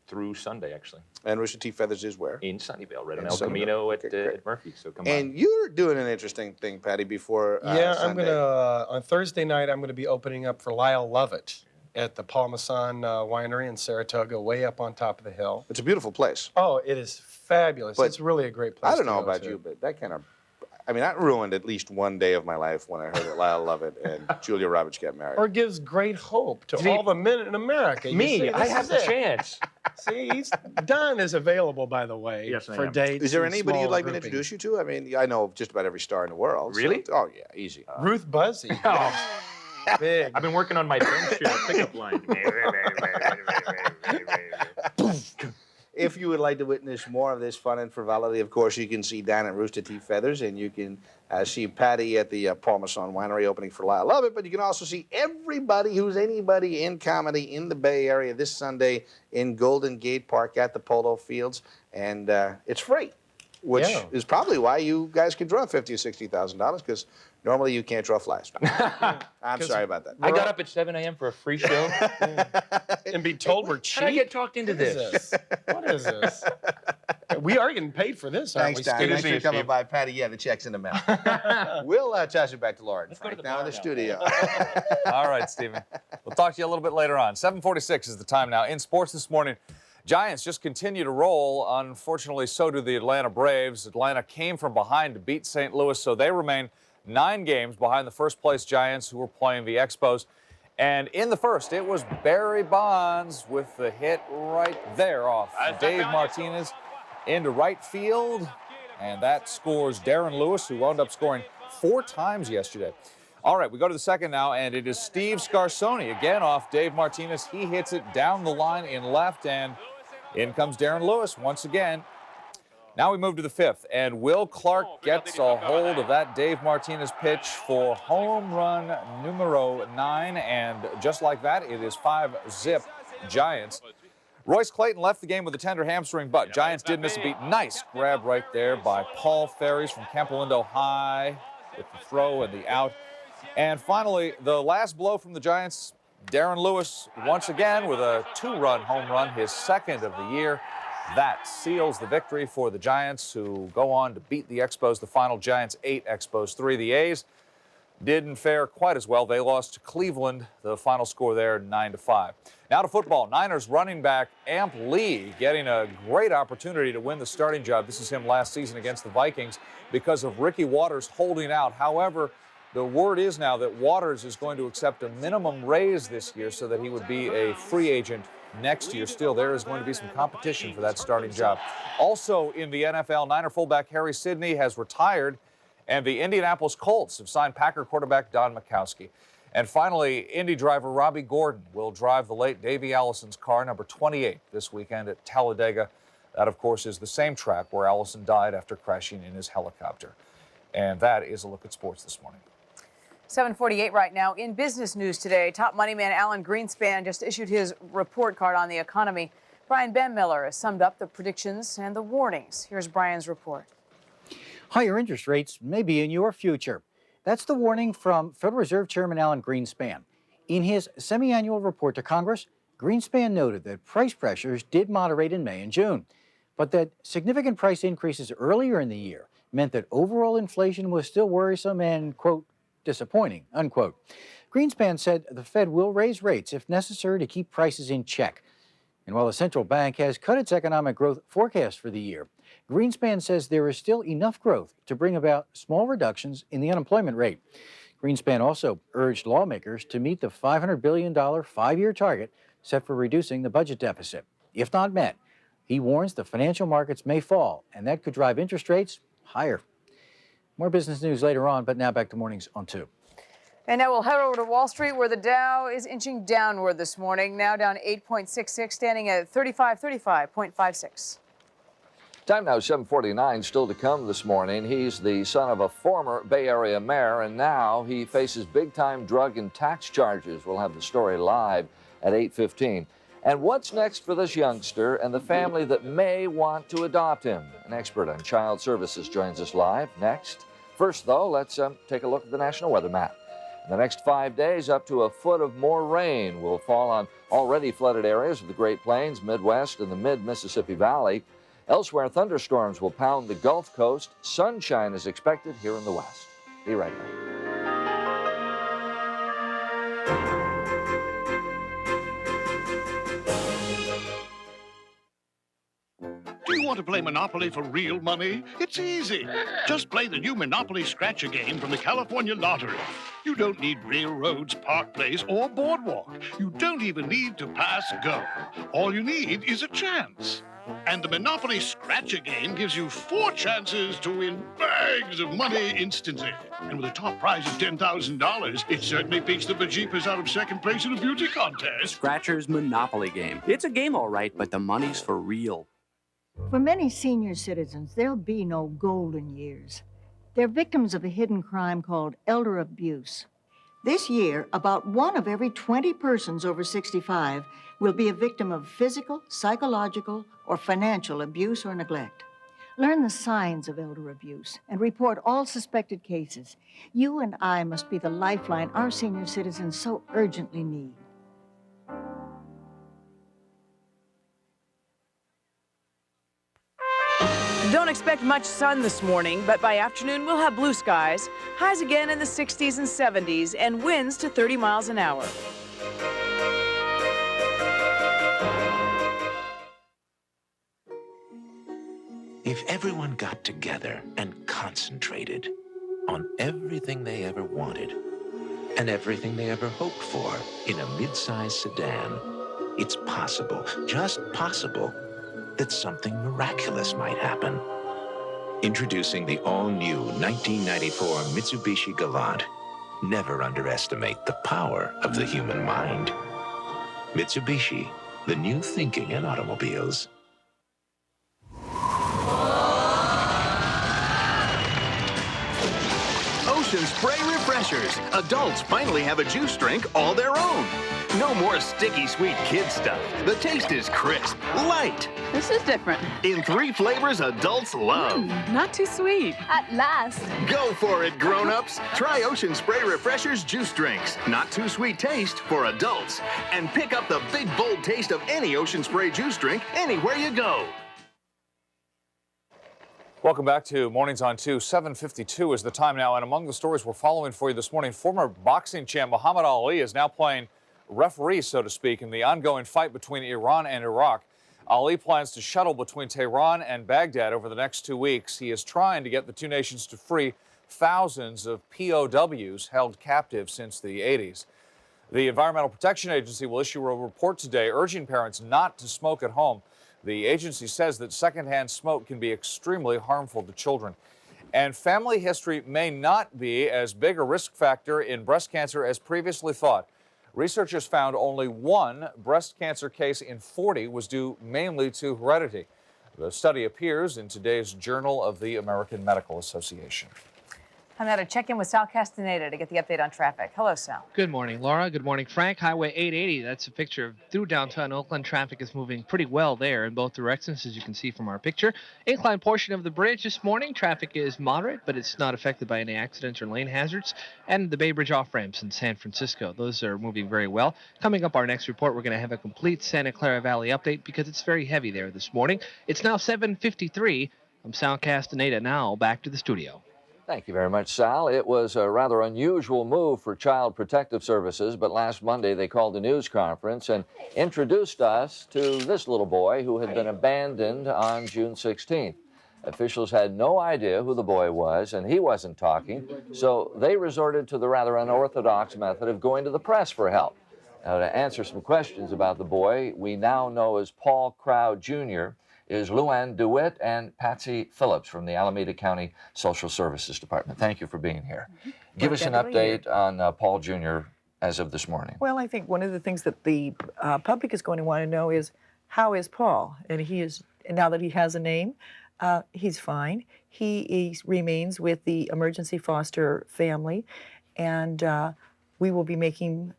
through Sunday, actually. And Rooster Teeth Feathers is where? In Sunnyvale, right on In El Sunnyvale. Camino Okay, great. at Murphy. So come And you're doing an interesting thing, Patty, before Yeah, I'm Sunday. gonna on Thursday night. I'm gonna be opening up for Lyle Lovett at the Parmesan Winery in Saratoga, way up on top of the hill. It's a beautiful place. Oh, it is fabulous. But it's really a great place. I don't to know go about to. you, but that kind of, I mean, that ruined at least one day of my life when I heard that Lyle Lovett and Julia Roberts get married. Or gives great hope to all the men in America. You Me, see, I this have is the it. chance. See, Don is available, by the way, Yes, I for am. dates. Is there and anybody you'd small like me to grouping. introduce you to? I mean, I know just about every star in the world. so- Really? oh, yeah, easy. Ruth Buzzy. Big. I've been working on my bench pickup line. If you would like to witness more of this fun and frivolity, of course, you can see Dan at Rooster Teeth Feathers, and you can see Patty at the Parmesan Winery opening for Lyle Lovett, but you can also see everybody who's anybody in comedy in the Bay Area this Sunday in Golden Gate Park at the Polo Fields, and it's free, which is probably why you guys can draw $50,000 or $60,000, because normally you can't draw flies. I'm sorry about that. I got up at 7 a.m. for a free show. And be told we're cheap. How did I get talked into What is this? What is this? We are getting paid for this, aren't Thanks, we? Dan. Steve? Thanks for coming by. Patty, yeah, the check's in the mail. We'll toss it back to Laura and Frank now in the studio. All right, Stephen. We'll talk to you a little bit later on. 7:46 is the time now. In sports this morning, Giants just continue to roll. Unfortunately, so do the Atlanta Braves. Atlanta came from behind to beat St. Louis, so they remain 9 games behind the first-place Giants, who were playing the Expos. And in the first, it was Barry Bonds with the hit right there off Dave Martinez into right field. And that scores Darren Lewis, who wound up scoring 4 times yesterday. All right, we go to the second now, and it is Steve Scarsoni again off Dave Martinez. He hits it down the line in left, and in comes Darren Lewis once again. Now we move to the 5th, and Will Clark gets a hold of that Dave Martinez pitch for home run numero 9, and just like that, it is 5-zip Giants. Royce Clayton left the game with a tender hamstring, but Giants did miss a beat. Nice grab right there by Paul Ferries from Campolindo High with the throw and the out. And finally, the last blow from the Giants, Darren Lewis once again with a 2-run home run, his 2nd of the year. That seals the victory for the Giants, who go on to beat the Expos. The final Giants 8, Expos 3. The A's didn't fare quite as well. They lost to Cleveland. The final score there, 9-5. Now to football. Niners running back Amp Lee getting a great opportunity to win the starting job. This is him last season against the Vikings because of Ricky Waters holding out. However, the word is now that Waters is going to accept a minimum raise this year so that he would be a free agent next year. Still, there is going to be some competition for that starting job. Also in the NFL, Niner fullback Harry Sidney has retired, and the Indianapolis Colts have signed Packer quarterback Don Majkowski. And finally, Indy driver Robbie Gordon will drive the late Davey Allison's car, number 28, this weekend at Talladega. That, of course, is the same track where Allison died after crashing in his helicopter. And that is a look at sports this morning. 7:48 right now. In business news today, top money man Alan Greenspan just issued his report card on the economy. Brian Benmiller has summed up the predictions and the warnings. Here's Brian's report. Higher interest rates may be in your future. That's the warning from Federal Reserve Chairman Alan Greenspan. In his semi-annual report to Congress, Greenspan noted that price pressures did moderate in May and June, but that significant price increases earlier in the year meant that overall inflation was still worrisome and, quote, disappointing, unquote. Greenspan said the Fed will raise rates if necessary to keep prices in check. And while the central bank has cut its economic growth forecast for the year, Greenspan says there is still enough growth to bring about small reductions in the unemployment rate. Greenspan also urged lawmakers to meet the $500 billion 5-year target set for reducing the budget deficit. If not met, he warns the financial markets may fall, and that could drive interest rates higher. More business news later on, but now back to Mornings on 2. And now we'll head over to Wall Street, where the Dow is inching downward this morning, now down 8.66, standing at 3535.56. Time now 7:49, still to come this morning. He's the son of a former Bay Area mayor, and now he faces big-time drug and tax charges. We'll have the story live at 8:15. And what's next for this youngster and the family that may want to adopt him? An expert on child services joins us live next. First, though, let's take a look at the national weather map. In the next 5 days, up to a foot of more rain will fall on already flooded areas of the Great Plains, Midwest, and the mid-Mississippi Valley. Elsewhere, thunderstorms will pound the Gulf Coast. Sunshine is expected here in the west. Be right back. Do you want Want to play Monopoly for real money? It's easy. Just play the new Monopoly Scratcher game from the California Lottery. You don't need railroads, Park Place, or Boardwalk. You don't even need to pass go. All you need is a chance. And the Monopoly Scratcher game gives you 4 chances to win bags of money instantly. And with a top prize of $10,000, it certainly beats the bejeepers out of second place in a beauty contest. Scratcher's Monopoly game. It's a game, all right, but the money's for real. For many senior citizens, there'll be no golden years. They're victims of a hidden crime called elder abuse. This year, about 1 of every 20 persons over 65 will be a victim of physical, psychological, or financial abuse or neglect. Learn the signs of elder abuse and report all suspected cases. You and I must be the lifeline our senior citizens so urgently need. Don't expect much sun this morning, but by afternoon we'll have blue skies, highs again in the 60s and 70s, and winds to 30 miles an hour. If everyone got together and concentrated on everything they ever wanted and everything they ever hoped for in a mid-sized sedan, it's possible, just possible, that something miraculous might happen. Introducing the all-new 1994 Mitsubishi Galant. Never underestimate the power of the human mind. Mitsubishi, the new thinking in automobiles. Ocean Spray Refreshers. Adults finally have a juice drink all their own. No more sticky sweet kid stuff. The taste is crisp, light. This is different. In 3 flavors adults love. Not too sweet. At last. Go for it, grown-ups. Try Ocean Spray Refreshers juice drinks. Not too sweet taste for adults. And pick up the big, bold taste of any Ocean Spray juice drink anywhere you go. Welcome back to Mornings on 2. 7:52 is the time now, and among the stories we're following for you this morning, former boxing champ Muhammad Ali is now playing referee, so to speak, in the ongoing fight between Iran and Iraq. Ali plans to shuttle between Tehran and Baghdad over the next 2 weeks. He is trying to get the two nations to free thousands of POWs held captive since the 80s. The Environmental Protection Agency will issue a report today urging parents not to smoke at home. The agency says that secondhand smoke can be extremely harmful to children. And family history may not be as big a risk factor in breast cancer as previously thought. Researchers found only 1 breast cancer case in 40 was due mainly to heredity. The study appears in today's Journal of the American Medical Association. I'm now to check in with Sal Castaneda to get the update on traffic. Hello, Sal. Good morning, Laura. Good morning, Frank. Highway 880, that's a picture of through downtown Oakland. Traffic is moving pretty well there in both directions, as you can see from our picture. Incline portion of the bridge this morning, traffic is moderate, but it's not affected by any accidents or lane hazards. And the Bay Bridge off-ramps in San Francisco, those are moving very well. Coming up, our next report, we're going to have a complete Santa Clara Valley update because it's very heavy there this morning. It's now 7:53. I'm Sal Castaneda. Now back to the studio. Thank you very much, Sal. It was a rather unusual move for Child Protective Services, but last Monday they called a news conference and introduced us to this little boy who had been abandoned on June 16th. Officials had no idea who the boy was, and he wasn't talking, so they resorted to the rather unorthodox method of going to the press for help. Now, to answer some questions about the boy we now know as Paul Crow Jr., is Luann DeWitt and Patsy Phillips from the Alameda County Social Services Department. Thank you for being here. Give us an update on Paul Jr. as of this morning. Well, I think one of the things that the public is going to want to know is, how is Paul? And he is, now that he has a name, he's fine. He remains with the emergency foster family, and we will be making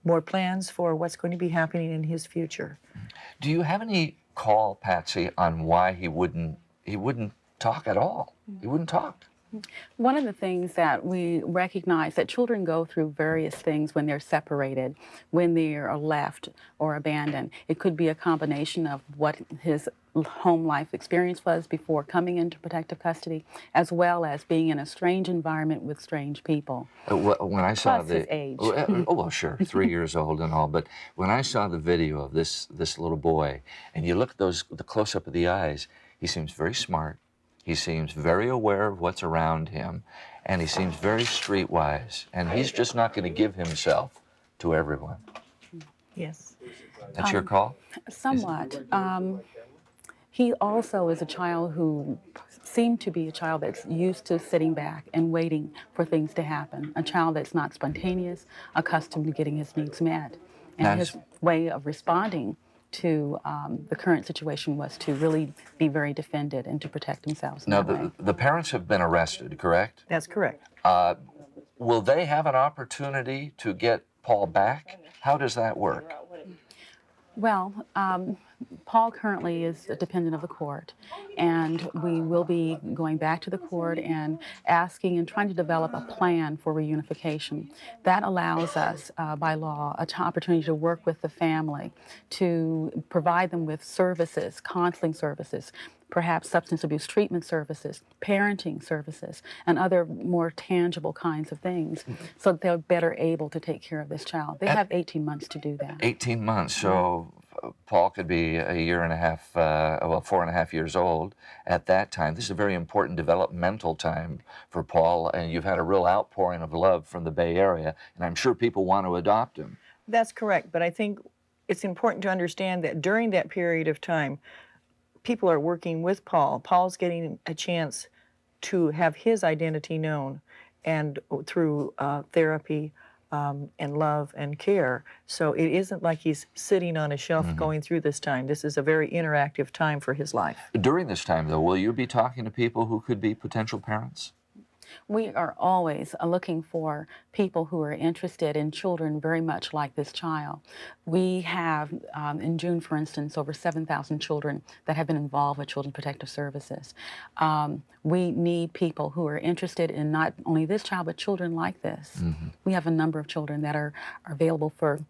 more plans for what's going to be happening in his future. Do you have any call, Patsy, on why he wouldn't talk at all? He wouldn't talk. One of the things that we recognize that children go through various things when they're separated, when they are left or abandoned. It could be a combination of what his home life experience was before coming into protective custody, as well as being in a strange environment with strange people. When I saw Plus his age. Oh, well, sure, 3 years old and all, but when I saw the video of this little boy, and you look at the close-up of the eyes, He seems very smart. He seems very aware of what's around him, and he seems very streetwise. And he's just not going to give himself to everyone. Yes. That's your call? Somewhat. He also is a child who seemed to be a child that's used to sitting back and waiting for things to happen. A child that's not spontaneous, accustomed to getting his needs met. And his way of responding to the current situation was to really be very defended and to protect themselves in that way. The parents have been arrested, correct? That's correct. Will they have an opportunity to get Paul back? How does that work? Well, Paul currently is a dependent of the court, and we will be going back to the court and asking and trying to develop a plan for reunification. That allows us, by law, an opportunity to work with the family, to provide them with services, counseling services, perhaps substance abuse treatment services, parenting services, and other more tangible kinds of things, so that they're better able to take care of this child. They have 18 months to do that. 18 months, so Paul could be a year and a half, well, 4.5 years old at that time. This is a very important developmental time for Paul, and you've had a real outpouring of love from the Bay Area, and I'm sure people want to adopt him. That's correct, but I think it's important to understand that during that period of time, people are working with Paul. Paul's getting a chance to have his identity known, and through therapy and love and care. So it isn't like he's sitting on a shelf going through this time. This is a very interactive time for his life. During this time, though, will you be talking to people who could be potential parents? We are always looking for people who are interested in children very much like this child. We have, in June, for instance, over 7,000 children that have been involved with Children's Protective Services. We need people who are interested in not only this child, but children like this. We have a number of children that are available for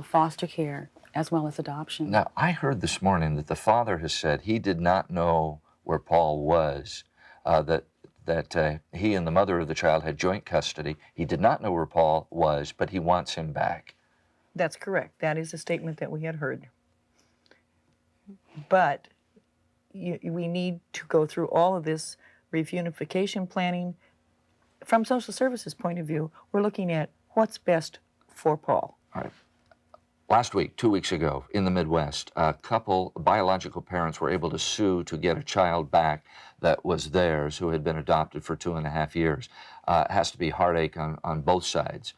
foster care as well as adoption. Now, I heard this morning that the father has said he did not know where Paul was, that he and the mother of the child had joint custody. He did not know where Paul was, but he wants him back. That's correct. That is a statement that we had heard. But we need to go through all of this reunification planning. From social services point of view, we're looking at what's best for Paul. All right. Last week, 2 weeks ago, in the Midwest, a couple, biological parents, were able to sue to get a child back that was theirs, who had been adopted for 2.5 years. It has to be heartache on both sides.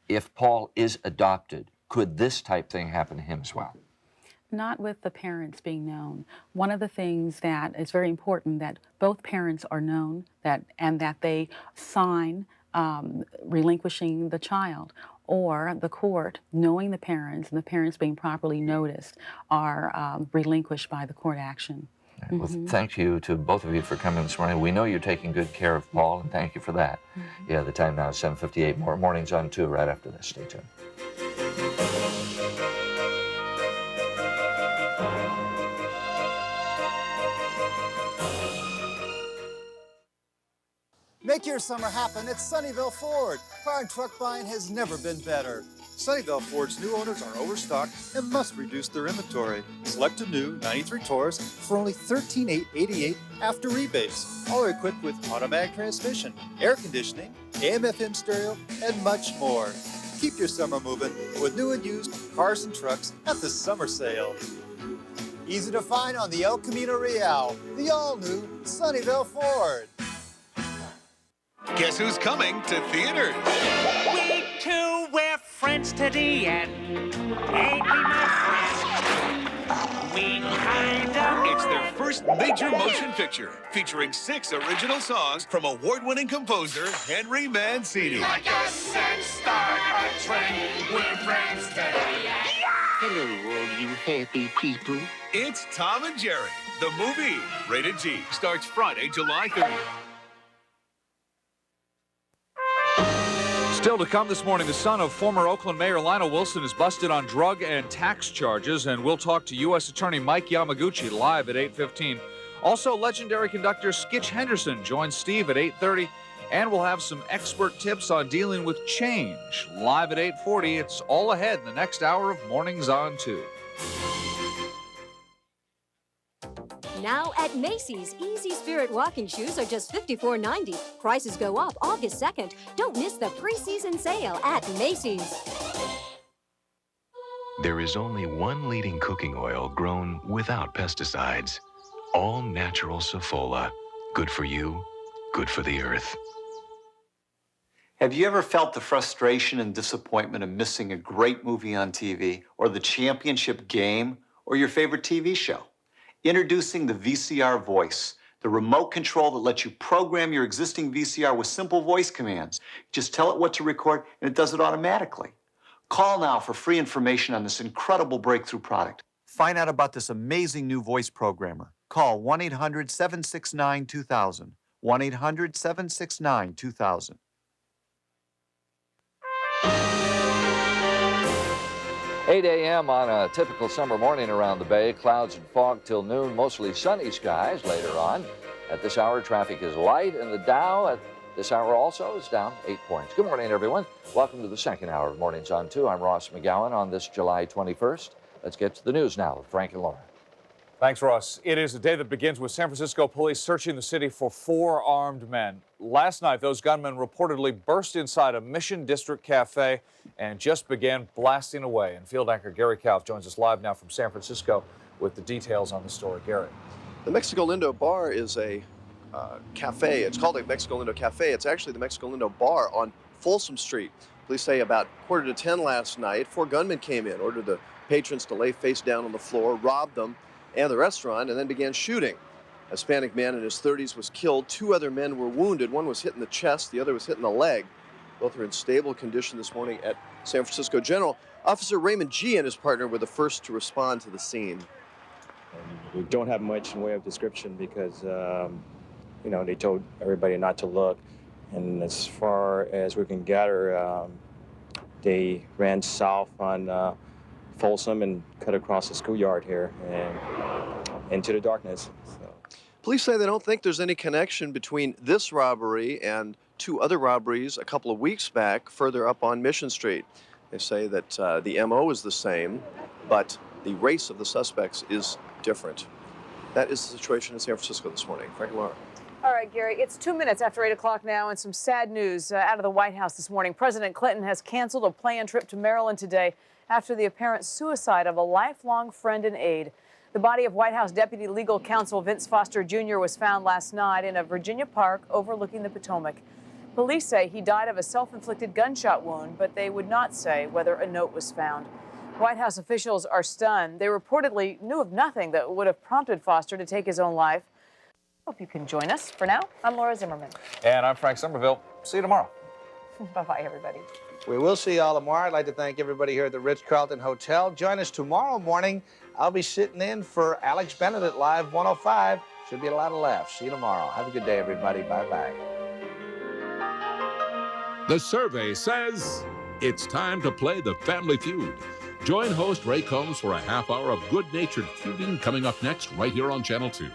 If Paul is adopted, could this type thing happen to him as well? Not with the parents being known. One of the things that is very important, that both parents are known, and that they sign relinquishing the child, or the court, knowing the parents and the parents being properly noticed, are relinquished by the court action. Well, thank you to both of you for coming this morning. We know you're taking good care of Paul, and thank you for that. Yeah, the time now is 7:58. More mornings on 2 right after this. Stay tuned. Make your summer happen at Sunnyvale Ford. Car and truck buying has never been better. Sunnyvale Ford's new owners are overstocked and must reduce their inventory. Select a new 93 Taurus for only $13,888 after rebates. All are equipped with automatic transmission, air conditioning, AM/FM stereo, and much more. Keep your summer moving with new and used cars and trucks at the summer sale. Easy to find on the El Camino Real, the all-new Sunnyvale Ford. Guess who's coming to theaters? We two, we're friends to the end. Ain't we, my friend? We kinda. It's their first major motion picture, featuring 6 original songs from award-winning composer Henry Mancini. Like us and start a trend. We're friends to the end. Hello, all you happy people. It's Tom and Jerry, the movie. Rated G. Starts Friday, July 30th. Still to come this morning, the son of former Oakland Mayor Lionel Wilson is busted on drug and tax charges, and we'll talk to U.S. Attorney Mike Yamaguchi live at 8:15. Also, legendary conductor Skitch Henderson joins Steve at 8:30, and we'll have some expert tips on dealing with change live at 8:40. It's all ahead in the next hour of Mornings on 2. Now at Macy's, Easy Spirit walking shoes are just $54.90. Prices go up August 2nd. Don't miss the preseason sale at Macy's. There is only one leading cooking oil grown without pesticides. All natural Safola. Good for you, good for the earth. Have you ever felt the frustration and disappointment of missing a great movie on TV, or the championship game, or your favorite TV show? Introducing the VCR Voice, the remote control that lets you program your existing VCR with simple voice commands. Just tell it what to record, and it does it automatically. Call now for free information on this incredible breakthrough product. Find out about this amazing new voice programmer. Call 1-800-769-2000. 1-800-769-2000. 8 a.m. on a typical summer morning around the Bay. Clouds and fog till noon, mostly sunny skies later on. At this hour, traffic is light, and the Dow at this hour also is down 8 points. Good morning, everyone. Welcome to the second hour of Mornings on 2. I'm Ross McGowan on this July 21st. Let's get to the news now with Frank and Laura. Thanks, Ross. It is a day that begins with San Francisco police searching the city for 4 armed men. Last night, those gunmen reportedly burst inside a Mission District cafe and just began blasting away. And field anchor Gary Kauf joins us live now from San Francisco with the details on the story. Gary. The Mexico Lindo Bar is a cafe. It's called a Mexico Lindo Cafe. It's actually the Mexico Lindo Bar on Folsom Street. Police say about 9:45 last night, 4 gunmen came in, ordered the patrons to lay face down on the floor, robbed them and the restaurant, and then began shooting. A Hispanic man in his 30s was killed. 2 other men were wounded. One was hit in the chest, the other was hit in the leg. Both are in stable condition this morning at San Francisco General. Officer Raymond G. and his partner were the first to respond to the scene. We don't have much in way of description because, they told everybody not to look. And as far as we can gather, they ran south on Folsom and cut across the schoolyard here and into the darkness. So. Police say they don't think there's any connection between this robbery and 2 other robberies a couple of weeks back further up on Mission Street. They say that the MO is the same, but the race of the suspects is different. That is the situation in San Francisco this morning. Frank and Laura. All right, Gary, it's 2 minutes after 8 o'clock now, and some sad news out of the White House this morning. President Clinton has canceled a planned trip to Maryland today after the apparent suicide of a lifelong friend and aide. The body of White House Deputy Legal Counsel Vince Foster Jr. was found last night in a Virginia park overlooking the Potomac. Police say he died of a self-inflicted gunshot wound, but they would not say whether a note was found. White House officials are stunned. They reportedly knew of nothing that would have prompted Foster to take his own life. Hope you can join us. For now, I'm Laura Zimmerman. And I'm Frank Somerville. See you tomorrow. Bye-bye, everybody. We will see you all tomorrow. I'd like to thank everybody here at the Ritz-Carlton Hotel. Join us tomorrow morning. I'll be sitting in for Alex Bennett at Live 105. Should be a lot of laughs. See you tomorrow. Have a good day, everybody. Bye-bye. The survey says it's time to play the Family Feud. Join host Ray Combs for a half hour of good-natured feuding coming up next right here on Channel 2.